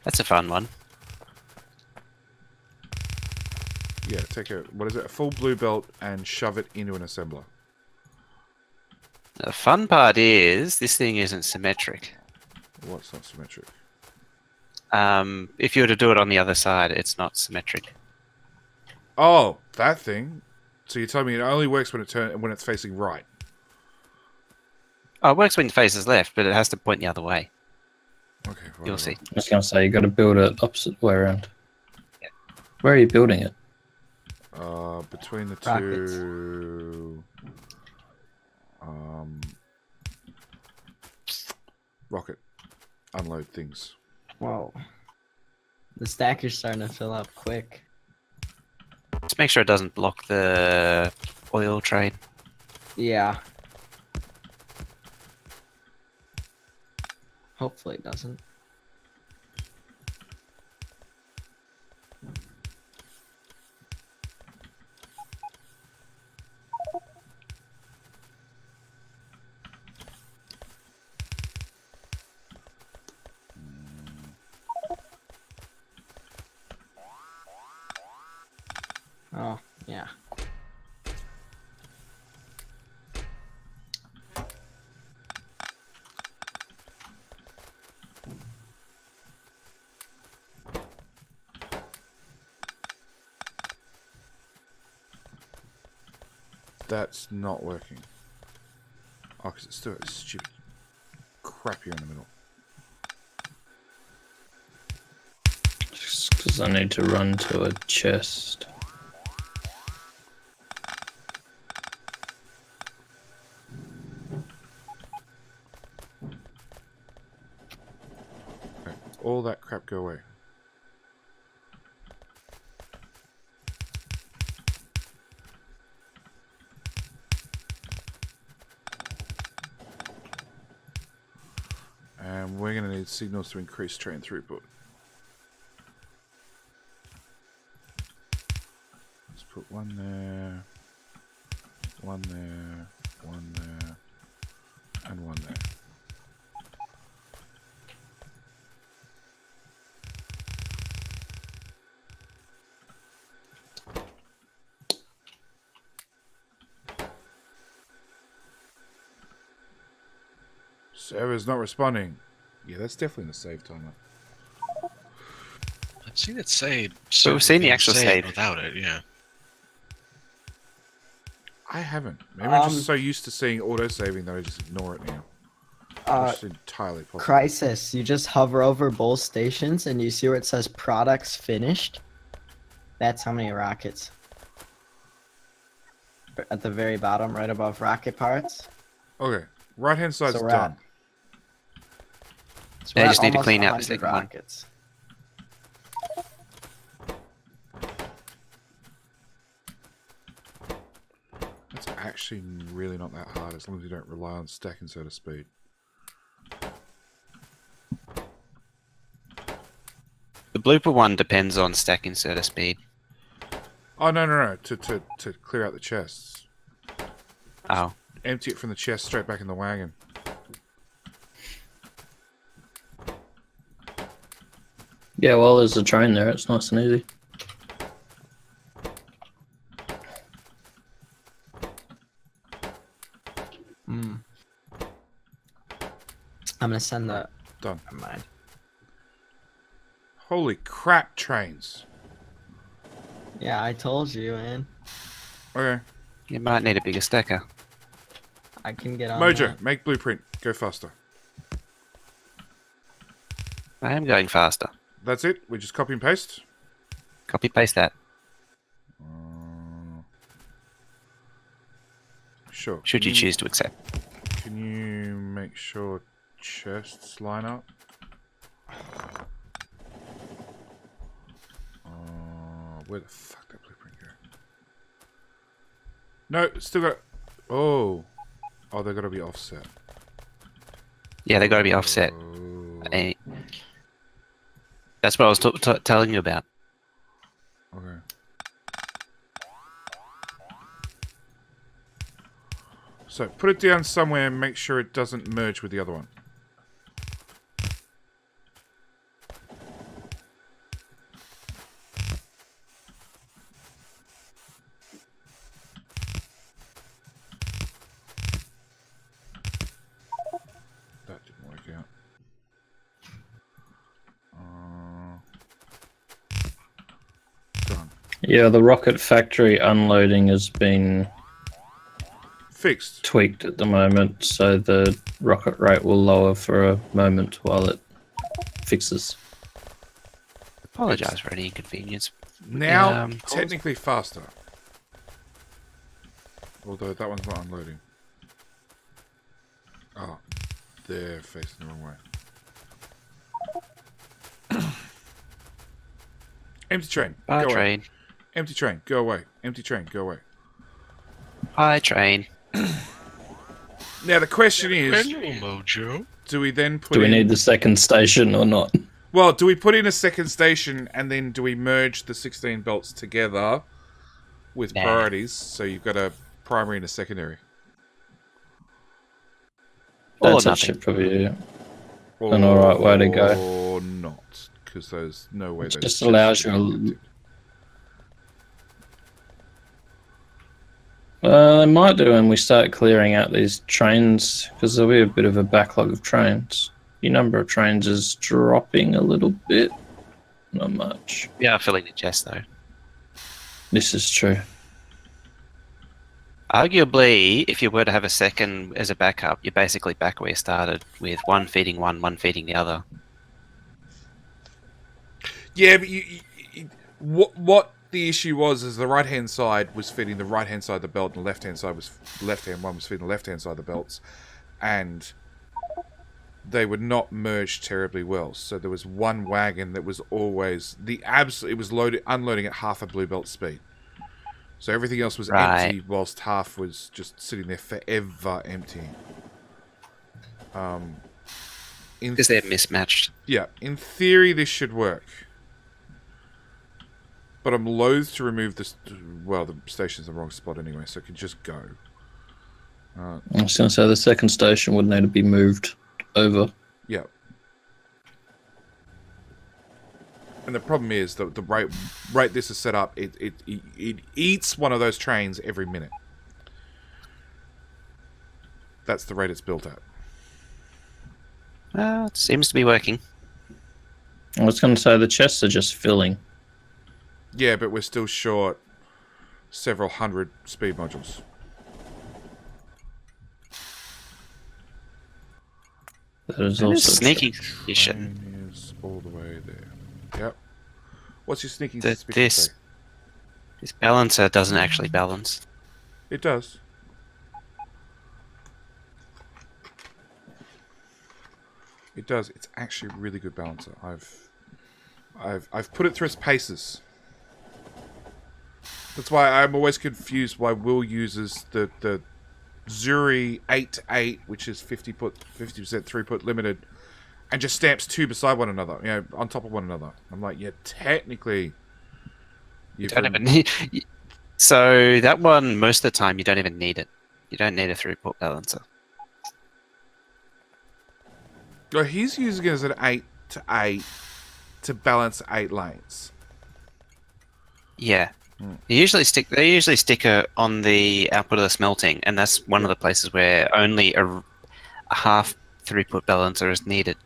C: That's a fun one.
A: Yeah, take a full blue belt and shove it into an assembler.
C: The fun part is this thing isn't symmetric.
A: What's not symmetric?
C: If you were to do it on the other side, it's not symmetric.
A: Oh, that thing. So you're telling me it only works when it's facing right.
C: Oh, it works when the face is left, but it has to point the other way.
A: Okay,
C: You'll
A: whatever.
C: see.
E: I was going to say, you got to build it opposite way around.
C: Yeah.
E: Where are you building it?
A: Between the
F: Rockets.
A: two... rocket unload things.
F: Whoa. The stack is starting to fill up quick.
C: Just make sure it doesn't block the oil train.
F: Yeah. Hopefully it doesn't. Oh, yeah.
A: That's not working. Oh, because it's still stupid crap here in the middle.
E: Because I need to run to a chest.
A: Okay. All that crap go away. And we're going to need signals to increase train throughput. Let's put one there, one there, one there, and one there. Server's not responding. Yeah, that's definitely the save timer.
D: I've seen it saved.
C: But we've seen the actual save
D: without it. Yeah.
A: I haven't. Maybe I'm just so used to seeing auto-saving that I just ignore it now. Which is entirely possible.
F: Crisis, you just hover over both stations and you see where it says products finished. That's how many rockets. At the very bottom, right above rocket parts.
A: Okay, right-hand side's
F: So we're
A: done.
F: So
C: They
F: we're
C: just
F: at
C: need to
F: almost
C: clean out the
F: 100
C: second one.
F: rockets.
A: That's actually really not that hard as long as you don't rely on stacking soda speed.
C: The blooper one depends on stack inserter speed.
A: Oh, no. To clear out the chests.
C: Oh.
A: Empty it from the chest straight back in the wagon.
E: Yeah, well, there's a train there. It's nice and easy.
F: I'm gonna send the.
A: Done.
F: Never mind.
A: Holy crap, trains.
F: Yeah, I told you, man.
A: Okay.
C: You might need a bigger stacker.
F: I can get on.
A: Mojo,
F: that.
A: make blueprint. Go faster.
C: I am going faster.
A: That's it? We just copy and paste?
C: Copy paste that.
A: Sure.
C: Should you choose to accept.
A: Can you make sure chests line up? Where the fuck did that blueprint go? No, it's still got... Oh, they've got to be offset.
C: Yeah, they got to be offset.
A: Oh.
C: That's what I was telling you about.
A: Okay. So put it down somewhere and make sure it doesn't merge with the other one. That didn't work out. Done.
E: Yeah, the rocket factory unloading has been
A: Fixed.
E: tweaked at the moment, so the rocket rate will lower for a moment while it fixes.
C: Apologise for any inconvenience.
A: Now, technically faster. Although that one's not unloading. Oh, they're facing the wrong way. Empty train.
C: Bye,
A: Go away.
C: train.
A: Empty train. Go away. Empty train. Go away.
C: Hi, train.
A: Now the question is,
D: Mojo.
A: do we then put
E: Do we
A: in...
E: need the second station or not?
A: Well, do we put in a second station and then do we merge the 16 belts together with priorities? So you've got a primary and a secondary.
E: That's
C: Or
E: actually probably an
A: Or
E: alright way to go.
A: Or not, because there's no way
E: It
A: those
E: just
A: chests
E: allows
A: can be
E: you
A: connected.
E: I might do when we start clearing out these trains, because there'll be a bit of a backlog of trains. Your number of trains is dropping a little bit. Not much.
C: We are filling the chest, though.
E: This is true.
C: Arguably, if you were to have a second as a backup, you're basically back where you started, with one feeding the other.
A: Yeah, but What the issue was is the right hand side was feeding the right hand side of the belt, and the left hand side was left hand one was feeding the left hand side of the belts, and they would not merge terribly well. So there was one wagon that was always it was unloading at half a blue belt speed. So everything else was empty, whilst half was just sitting there forever emptying.
C: Because they're mismatched.
A: Yeah, in theory this should work. But I'm loath to remove this. Well, the station's in the wrong spot anyway, so it can just go.
E: I was going to say the second station would need to be moved over.
A: Yeah. And the problem is that the rate this is set up, it eats one of those trains every minute. That's the rate it's built at.
C: Well, it seems to be working.
E: I was going to say the chests are just filling.
A: Yeah, but we're still short several hundred speed modules.
E: That is also
C: sneaking
A: Train
C: suspicion.
A: is all the way there. Yep. What's your sneaking
C: That
A: suspicion say?
C: This balancer doesn't actually balance.
A: It does. It does. It's actually a really good balancer. I've put it through its paces. That's why I'm always confused why Will uses the Zuri 8.8, which is 50% throughput limited, and just stamps two beside one another, on top of one another. I'm like, yeah, technically,
C: You don't even need. So that one, most of the time, you don't even need it. You don't need a throughput balancer.
A: Well, he's using it as an 8-8 to balance 8 lanes.
C: Yeah. They usually stick on the output of the smelting, and that's one of the places where only a half throughput balancer is needed.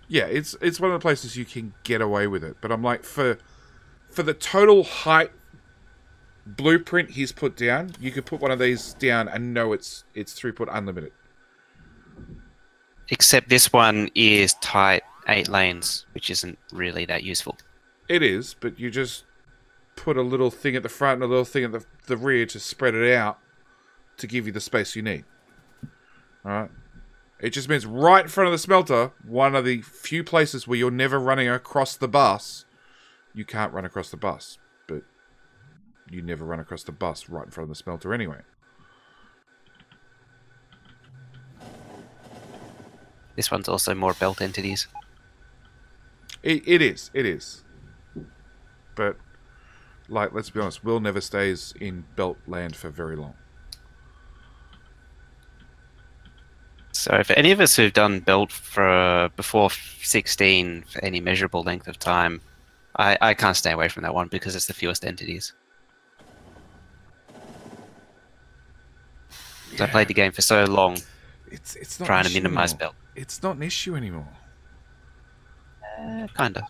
A: Yeah, it's one of the places you can get away with it. But I'm like, for the total height blueprint he's put down, you could put one of these down and know it's throughput unlimited.
C: Except this one is tight 8 lanes, which isn't really that useful.
A: It is, but you just put a little thing at the front and a little thing at the rear to spread it out to give you the space you need. Alright? It just means right in front of the smelter, one of the few places where you're never running across the bus. You can't run across the bus, but you never run across the bus right in front of the smelter anyway.
C: This one's also more belt entities.
A: It is. But, like, let's be honest, Will never stays in belt land for very long.
C: So for any of us who've done belt for before 16 for any measurable length of time, I can't stay away from that one because it's the fewest entities. Yeah. I played the game for so long,
A: it's not
C: trying to minimize
A: anymore.
C: belt.
A: It's not an issue anymore.
C: Kinda.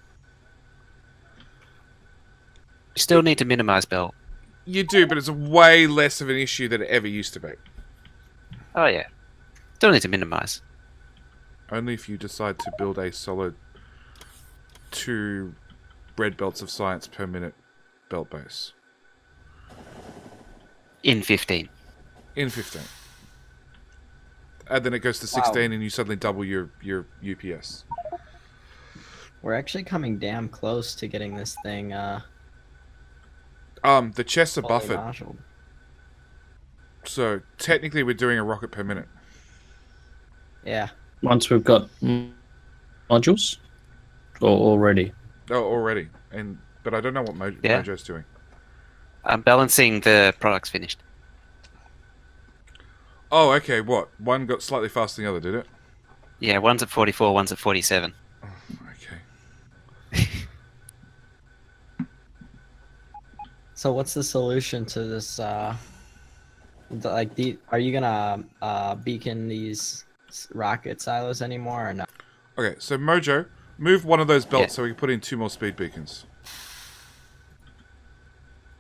C: You still need to minimize belt.
A: You do, but it's way less of an issue than it ever used to be.
C: Oh yeah. Still need to minimize.
A: Only if you decide to build a solid 2 red belts of science per minute belt base.
C: In 15.
A: In 15. And then it goes to 16 and you suddenly double your UPS.
F: We're actually coming damn close to getting this thing,
A: the chests are
F: fully
A: buffered.
F: modeled.
A: So, technically we're doing a rocket per minute.
F: Yeah.
E: Once we've got modules, or already.
A: Oh, already. But I don't know what Mojo's doing.
C: I'm balancing the products finished.
A: Oh, okay, what? One got slightly faster than the other, did it?
C: Yeah, one's at 44, one's at 47.
A: Oh, okay.
F: So what's the solution to this, are you gonna, beacon these rocket silos anymore or no?
A: Okay, so Mojo, move one of those belts so we can put in 2 more speed beacons.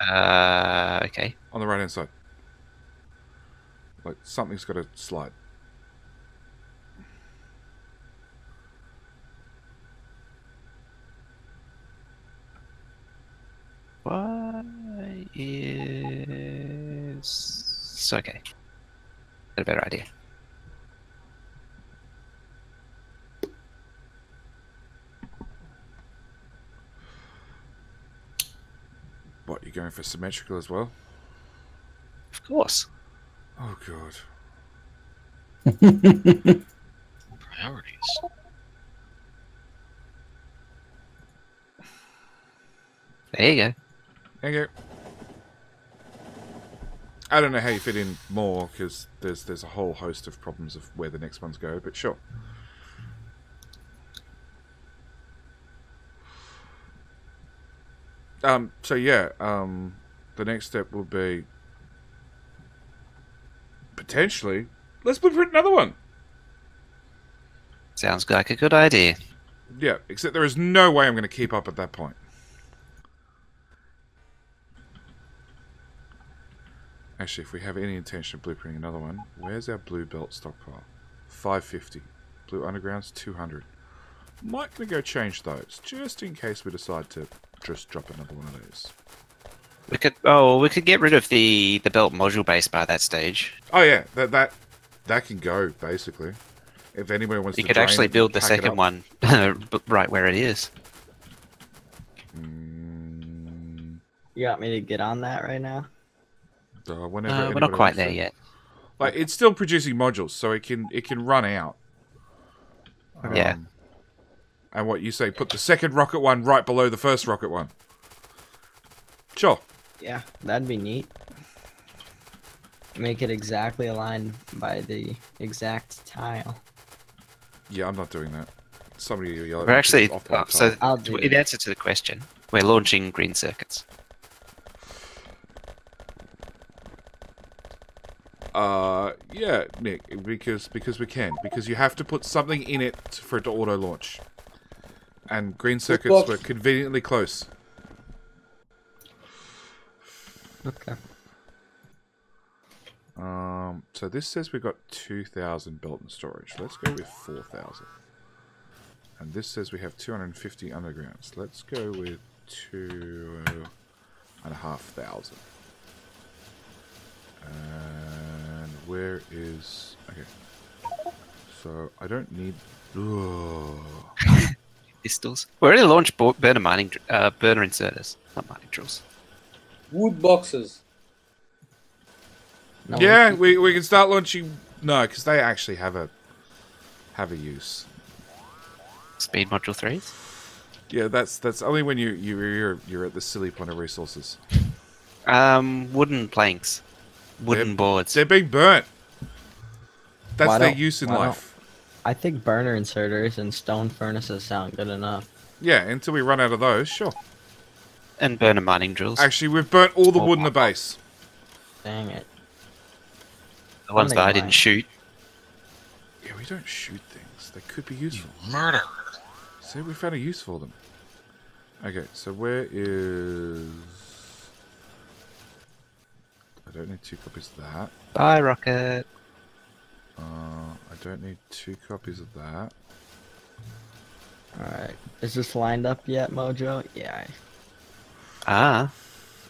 C: Okay.
A: On the right-hand side. Like, something's got to slide.
C: Why is okay? Got a better idea.
A: What, you going for symmetrical as well?
C: Of course.
A: Oh god.
D: Priorities.
C: There you go.
A: There you go. I don't know how you fit in more, because there's a whole host of problems of where the next ones go, but sure. So yeah, the next step will be potentially, let's blueprint another one.
C: Sounds like a good idea.
A: Yeah, except there is no way I'm going to keep up at that point. Actually, if we have any intention of blueprinting another one, where's our blue belt stockpile? 550. Blue undergrounds, 200. Might gonna go change those, just in case we decide to just drop another one of those.
C: We could get rid of the belt module base by that stage.
A: Oh yeah, that can go, basically. If anybody wants
C: You
A: to
C: could
A: drain
C: actually
A: it,
C: build the
A: pack it
C: second
A: up.
C: one right where it is.
F: You want me to get on that right now?
A: Whenever
C: We're
A: anybody
C: not quite
A: wants
C: there
A: to.
C: yet.
A: Like, it's still producing modules, so it can run out.
C: Yeah.
A: And what you say, put the second rocket one right below the first rocket one. Sure.
F: Yeah, that'd be neat. Make it exactly aligned by the exact tile.
A: Yeah, I'm not doing that. Somebody will yell at
C: We're
A: me
C: actually
A: off by the
C: so
A: tile.
F: I'll do
C: in
F: it.
C: answer to the question, we're launching green circuits.
A: Yeah, Nick, because we can. Because you have to put something in it for it to auto launch. And green circuits
G: box.
A: were conveniently close.
F: Okay.
A: So this says we've got 2,000 built in storage. Let's go with 4,000. And this says we have 250 undergrounds. Let's go with 2,500. And where is... Okay. So I don't need... Ugh.
C: Pistols. We already launched burner inserters, not mining drills.
G: Wood boxes.
F: No,
A: Yeah, we can start launching... No, because they actually have a use.
C: Speed module 3s.
A: Yeah, that's only when you're at the silly point of resources.
C: Wooden planks. Wooden boards.
A: They're being burnt. That's
F: Why
A: their
F: don't-
A: use in
F: why
A: life.
F: I think burner inserters and stone furnaces sound good enough.
A: Yeah, until we run out of those, sure.
C: And burner mining drills.
A: Actually, we've burnt all the wood in the base.
F: Dang it.
C: The ones that I didn't
F: Why?
C: shoot.
A: Yeah, we don't shoot things. They could be useful.
D: Murder.
A: See, we found a use for them. Okay, so where is... I don't need 2 copies of that.
C: Bye, Rocket.
A: I don't need 2 copies of that.
F: Alright. Is this lined up yet, Mojo? Yeah.
C: Ah.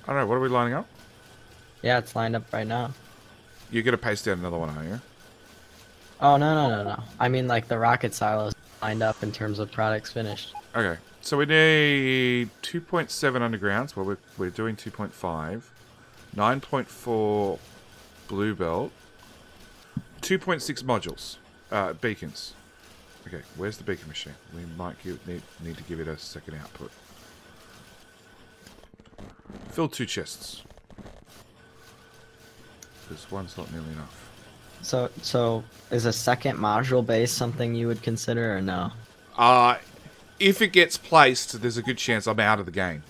A: I don't know, what are we lining up?
F: Yeah, it's lined up right now.
A: You're going to paste down another one, aren't you?
F: Oh, no. I mean, like, the rocket silos lined up in terms of products finished.
A: Okay, so we need 2.7 undergrounds. Well, we're doing 2.5. 9.4 blue belt. 2.6 modules. Beacons. Okay, where's the beacon machine? We might need to give it a second output. Fill 2 chests. Because one's not nearly enough.
F: So is a second module base something you would consider or no?
A: If it gets placed, there's a good chance I'm out of the game.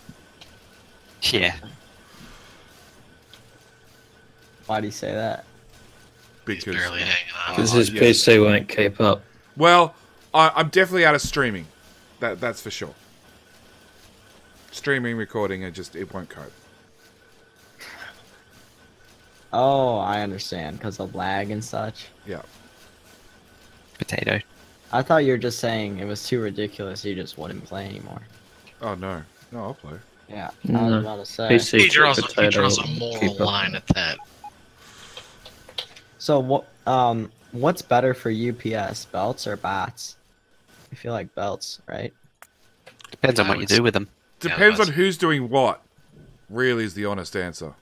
C: Yeah.
F: Why do you say that?
D: He's
A: Because
D: barely hanging on.
E: Because his
A: yeah.
E: PC won't keep up.
A: Well, I'm definitely out of streaming. That's for sure. Streaming, recording, it won't cope.
F: Oh, I understand, because of lag and such.
A: Yeah.
C: Potato.
F: I thought you were just saying it was too ridiculous, you just wouldn't play anymore.
A: Oh no. No, I'll play.
F: Yeah, I
E: No.
F: was about to say.
E: PC
D: He draws,
E: potato,
D: he draws a moral
E: keeper.
D: line at that.
F: So what's better for UPS, belts or bots? I feel like belts, right?
C: Depends on
D: I
C: what you
D: would
C: do with them.
A: Depends on
D: that's-
A: who's doing what. Really is the honest answer.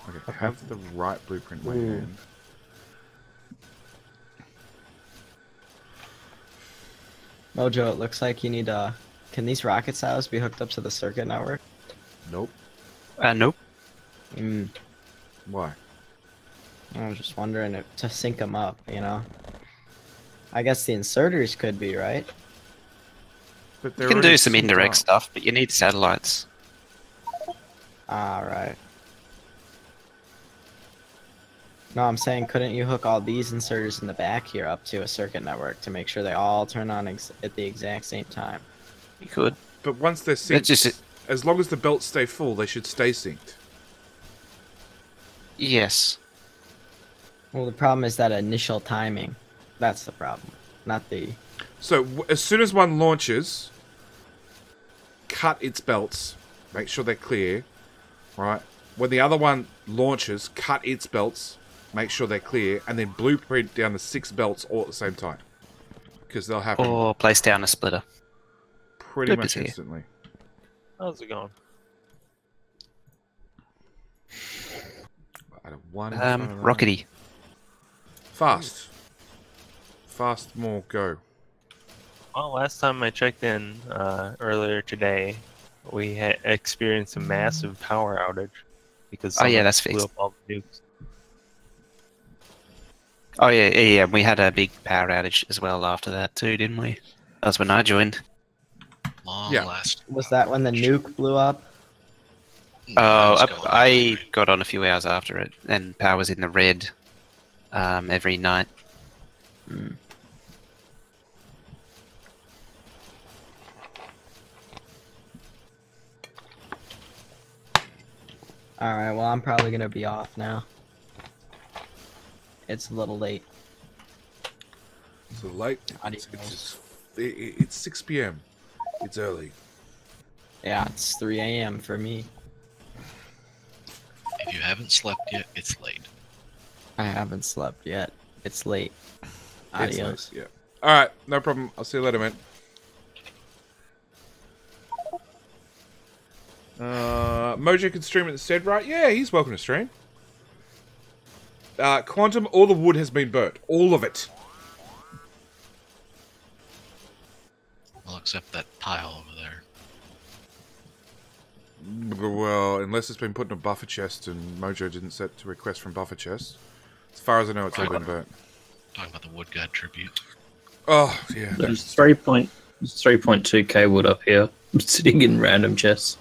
A: Okay, have the right blueprint in my hand.
F: Mojo, it looks like you need can these rocket silos be hooked up to the circuit network?
A: Nope.
C: Nope.
A: Why?
F: I was just wondering if to sync them up, you know. I guess the inserters could be, right?
A: But
C: You
A: they're
C: can
A: already
C: do some
A: synced
C: indirect
A: up.
C: stuff, but you need satellites.
F: Ah, right. No, I'm saying, couldn't you hook all these inserters in the back here up to a circuit network to make sure they all turn on at the exact same time?
C: You could.
A: But once they're synced,
C: It's just
A: as long as the belts stay full, they should stay synced.
C: yes.
F: Well, the problem is that initial timing. That's the problem, not the...
A: So as soon as one launches, cut its belts, make sure they're clear, right? When the other one launches, cut its belts, make sure they're clear, and then blueprint down the 6 belts all at the same time. Because they'll happen
C: Or place down a splitter.
A: pretty
C: good to
A: much
C: see you.
A: instantly.
H: How's it going?
A: I don't want in front of that.
C: Rockety.
A: Fast. Fast, more, go.
H: Well, last time I checked in earlier today, we had experienced a massive power outage because
C: Oh, yeah,
H: someone
C: that's
H: blew
C: fixed.
H: up all the nukes.
C: Oh yeah. We had a big power outage as well after that too, didn't we? That was when I joined.
D: Long
A: Yeah.
D: last.
F: Was that when the nuke blew up?
C: Oh, I got on a few hours after it, and power was in the red every night.
F: Alright, well, I'm probably gonna be off now. It's a little late.
A: So late.
F: Adios.
A: It's 6 p.m. It's early.
F: Yeah, it's 3 a.m. for me.
D: If you haven't slept yet, it's late.
F: I haven't slept yet. It's late.
A: It's
F: Adios.
A: late, yeah. All right, no problem. I'll see you later, man. Mojo can stream instead, right? Yeah, he's welcome to stream. Quantum, all the wood has been burnt. All of it.
D: Well, except that pile over there.
A: Well, unless it's been put in a buffer chest and Mojo didn't set to request from buffer chest. As far as I know, it's all been burnt.
D: Talking about the wood god tribute.
A: Oh, yeah.
E: There's 3.2k wood up here, sitting in random chests.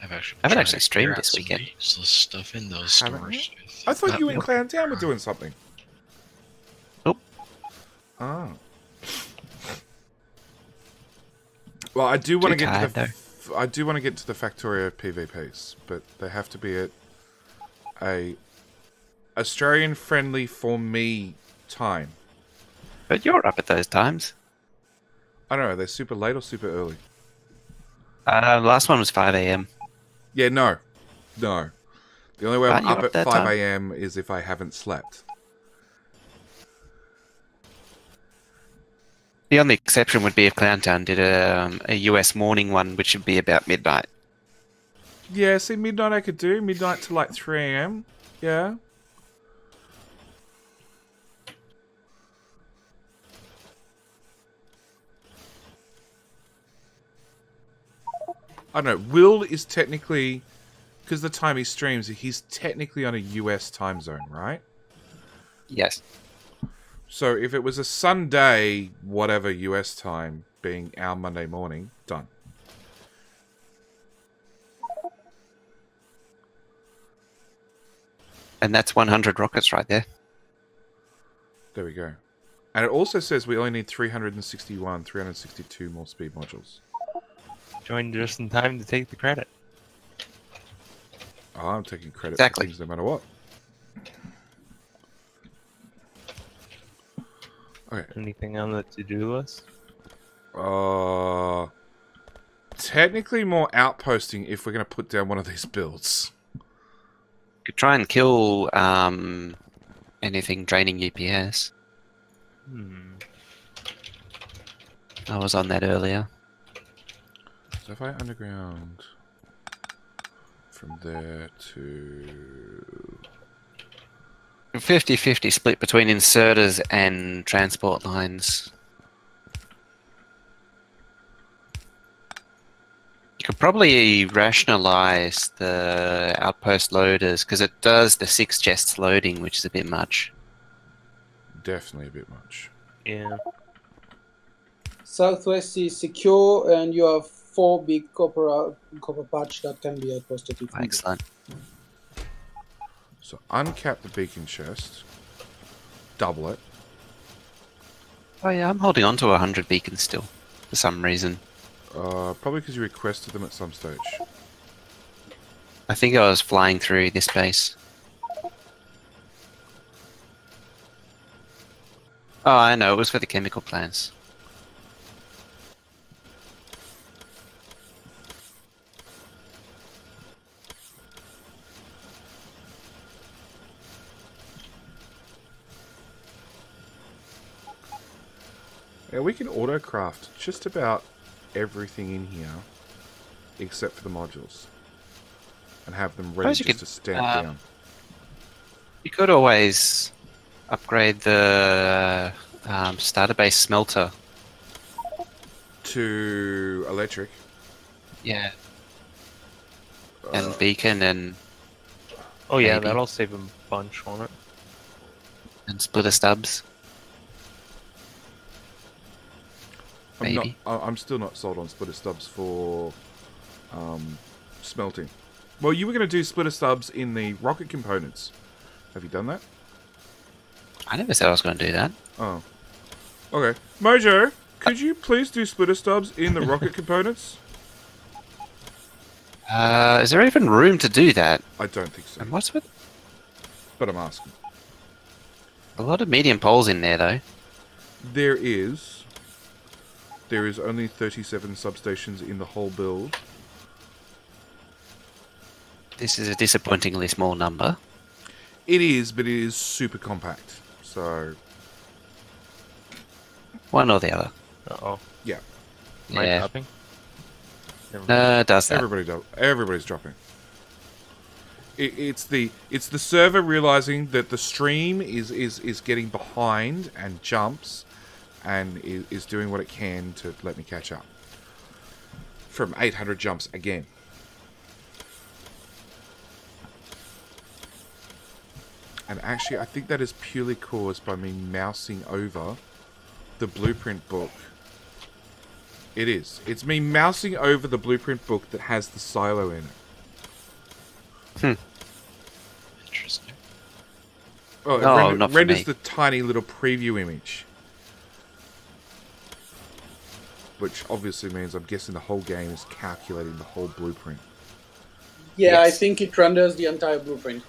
D: I've actually,
C: I haven't
D: tried
C: actually
D: to
C: streamed
D: figure out
C: this
D: some
C: weekend.
D: Useless stuff in those
A: Haven't
D: stores.
A: I thought you and
D: Not-
A: Clown Town were doing something.
C: Nope.
A: Oh. Well, I do want to
C: Too
A: get to
C: tired,
A: the. I do want to get to the Factorio PvPs, but they have to be at a Australian friendly for me time.
C: But you're up at those times.
A: I don't know. They're super late or super early.
C: Last one was 5 a.m.
A: Yeah, no. The only way I'm
C: You're
A: up
C: up
A: at
C: that
A: 5
C: time?
A: a.m. is if I haven't slept.
C: The only exception would be if Clowntown did a US morning one, which would be about midnight.
A: Yeah, see, midnight I could do. Midnight to like 3 a.m. Yeah. I don't know. Will is technically, because the time he streams, he's technically on a US time zone, right?
C: Yes.
A: So if it was a Sunday, whatever US time, being our Monday morning, done.
C: And that's 100 rockets right there.
A: There we go. And it also says we only need 362 more speed modules.
H: Joined just in time to take the credit.
A: Oh, I'm taking credit
C: Exactly.
A: for things no matter what. Okay.
H: Anything on the to-do list?
A: Technically more outposting if we're going to put down one of these builds.
C: Could try and kill anything draining UPS. I was on that earlier.
A: So if I underground from there to...
C: 50-50 split between inserters and transport lines. You could probably rationalize the outpost loaders because it does the 6 chests loading, which is a bit much.
A: Definitely a bit much.
H: Yeah.
G: Southwest is secure, and you have 4 big copper patch that can be outposted if needed.
C: Excellent.
A: So uncap the beacon chest. Double it.
C: Oh yeah, I'm holding on to 100 beacons still, for some reason.
A: Probably because you requested them at some stage.
C: I think I was flying through this base. Oh, I know, it was for the chemical plants.
A: Yeah, we can autocraft just about everything in here, except for the modules, and have them ready
C: Suppose you
A: just
C: could,
A: to stamp down.
C: You could always upgrade the starter base smelter.
A: To electric.
C: Yeah. And beacon and
H: Oh yeah,
C: Maybe.
H: that'll save a bunch, won't it?
C: splitter stubs. Maybe.
A: I'm still not sold on splitter stubs for smelting. Well, you were going to do splitter stubs in the rocket components. Have you done that?
C: I never said I was going to do that.
A: Oh. Okay. Mojo, could you please do splitter stubs in the rocket components?
C: Is there even room to do that?
A: I don't think so.
C: And what's with
A: But I'm asking.
C: a lot of medium poles in there, though?
A: There is only 37 substations in the whole build.
C: This is a disappointingly small number.
A: It is, but it is super compact. So,
C: One or the other.
H: Uh-oh.
A: yeah.
H: Am I
C: Yeah.
H: dropping? Never mind.
C: It does that.
A: Everybody's dropping. It's the server realizing that the stream is getting behind and jumps, and is doing what it can to let me catch up. From 800 jumps again. And actually, I think that is purely caused by me mousing over the blueprint book. It is. It's me mousing over the blueprint book that has the silo in it.
D: Interesting.
A: Oh, it
C: not for
A: renders
C: me.
A: the tiny little preview image. Which obviously means I'm guessing the whole game is calculating the whole blueprint.
G: Yeah,
C: Yes.
G: I think it renders the entire blueprint.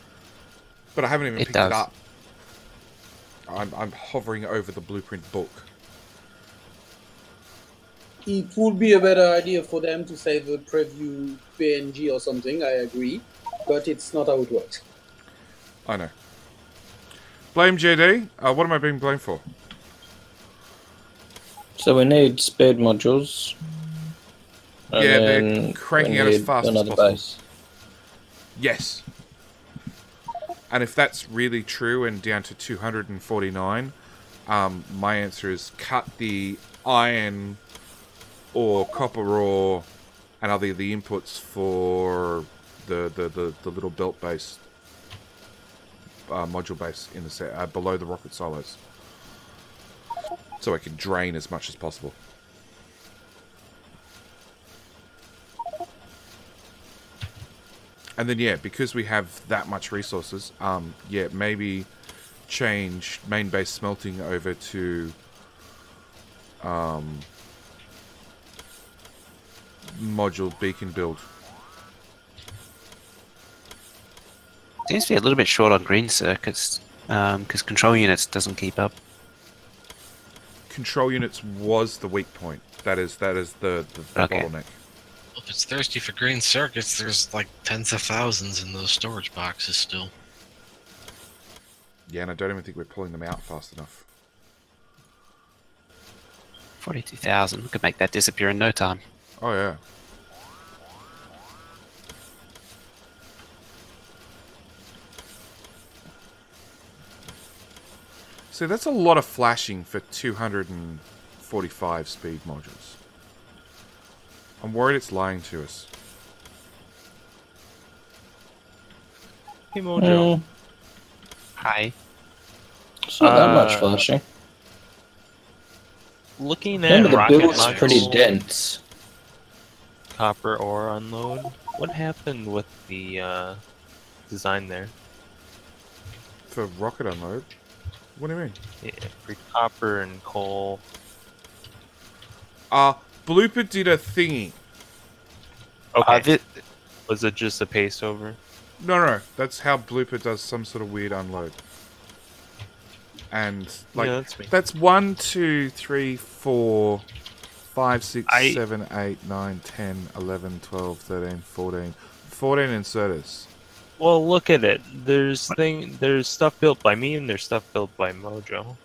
A: But I haven't even
C: It
A: picked
C: does.
A: it up. I'm hovering over the blueprint book.
G: It would be a better idea for them to save a preview PNG or something, I agree. But it's not how it works.
A: I know. Blame JD? What am I being blamed for?
E: So we need speed modules. And
A: Yeah, they're
E: then
A: cranking
E: we
A: out as
E: need
A: fast as
E: another
A: possible.
E: base.
A: Yes. And if that's really true and down to 249, my answer is cut the iron or copper ore and other the inputs for the little belt base module base in the set below the rocket silos, so I can drain as much as possible. And then, yeah, because we have that much resources, yeah, maybe change main base smelting over to module beacon build.
C: Seems to be a little bit short on green circuits, because control units doesn't keep up.
A: Control units was the weak point. That is the
C: Okay.
A: bottleneck.
D: Well, if it's thirsty for green circuits, there's like tens of thousands in those storage boxes still.
A: Yeah, and I don't even think we're pulling them out fast enough.
C: 42,000. We could make that disappear in no time.
A: Oh yeah. So that's a lot of flashing for 245 speed modules. I'm worried it's lying to us.
H: Hey, Mojo.
C: Hi.
E: It's not that much flashing.
H: Looking at
E: Remember, the
H: rocket
E: build's pretty
H: module,
E: dense.
H: copper ore unload. What happened with the design there?
A: For rocket unload? What do you mean?
H: Yeah, for copper and coal.
A: Blooper did a thingy.
H: Okay. Was it just a paste over?
A: No, that's how Blooper does some sort of weird unload. And like
H: Yeah, that's me.
A: that's 1, 2, 3, 4, 5, 6, 7, 8, 9, 10, 11, 12, 13, 14. 14 inserters.
H: Well, look at it. There's stuff built by me and there's stuff built by Mojo.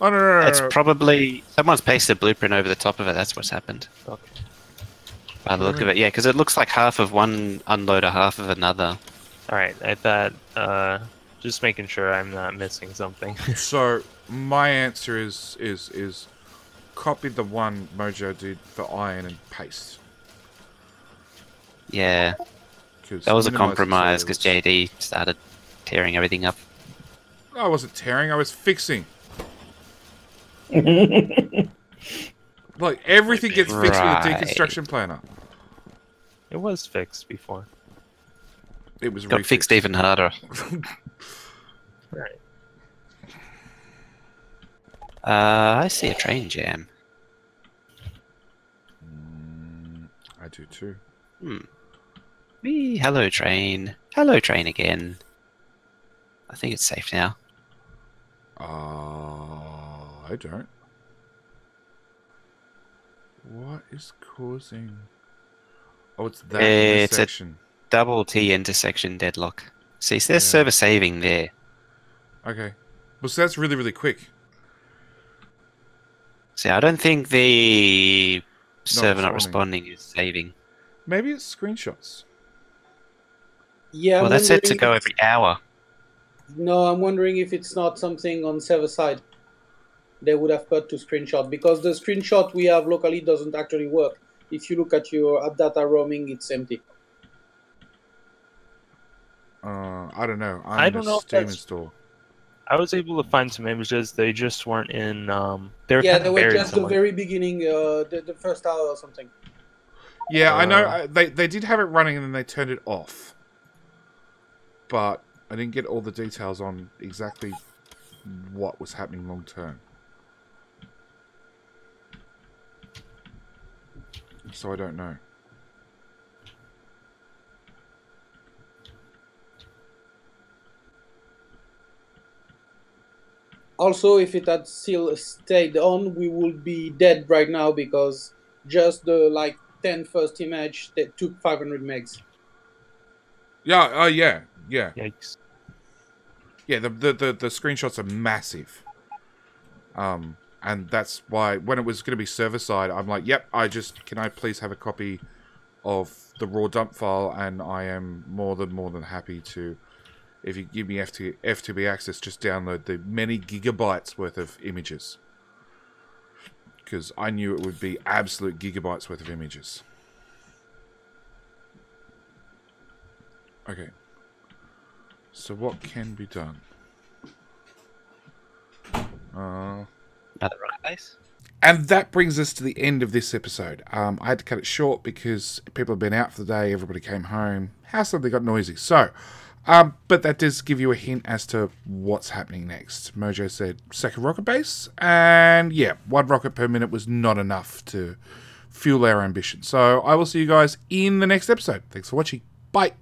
A: Oh no.
C: It's probably someone's pasted a blueprint over the top of it. That's what's happened.
H: Okay.
C: By the look of it, yeah, because it looks like half of one unloader, half of another.
H: All right. I thought just making sure I'm not missing something.
A: So my answer is copy the one Mojo did for iron and paste.
C: Yeah, that was a compromise because JD started tearing everything up.
A: I wasn't tearing, I was fixing. Like everything gets fixed with a
C: Right.
A: deconstruction planner.
H: It was fixed before.
A: It was
C: Got fixed even harder.
H: Right.
C: I see a train jam.
A: I do too.
C: Whee, hello train. Hello train again. I think it's safe now.
A: I don't. What is causing? Oh, it's that
C: It's a
A: intersection.
C: double T intersection deadlock. See, so there's server saving there.
A: Okay. Well, so that's really, really quick.
C: See, I don't think the server not
A: responding.
C: responding is saving.
A: Maybe it's screenshots.
G: Yeah,
C: Well,
G: I'm
C: that's set to
G: wondering
C: go
G: if-
C: every hour.
G: No, I'm wondering if it's not something on server side. They would have put to screenshot because the screenshot we have locally doesn't actually work. If you look at your app data roaming, it's empty.
A: I don't know.
H: I
A: I'm
H: don't
A: a
H: know if
A: Steam
H: that's-
A: install.
H: I was able to find some images. They just weren't in. They were
G: Yeah,
H: kind
G: they
H: of
G: were
H: buried
G: just the
H: somewhere.
G: very beginning, the first hour or something.
A: Yeah, I know. They did have it running and then they turned it off. But I didn't get all the details on exactly what was happening long term. So I don't know.
G: Also, if it had still stayed on, we would be dead right now because just the like 10 first image that took 500 megs.
A: Yeah. Yeah.
H: Yikes.
A: Yeah. The screenshots are massive. And that's why when it was going to be server side, I'm like, yep. Can I please have a copy of the raw dump file? And I am more than happy to. If you give me FTP access, just download the many gigabytes worth of images. Because I knew it would be absolute gigabytes worth of images. Okay. So what can be done?
C: Another rocket base?
A: And that brings us to the end of this episode. I had to cut it short because people have been out for the day, everybody came home, house suddenly got noisy. So, but that does give you a hint as to what's happening next. Mojo said second rocket base, and yeah, 1 rocket per minute was not enough to fuel our ambition. So I will see you guys in the next episode. Thanks for watching. Bye.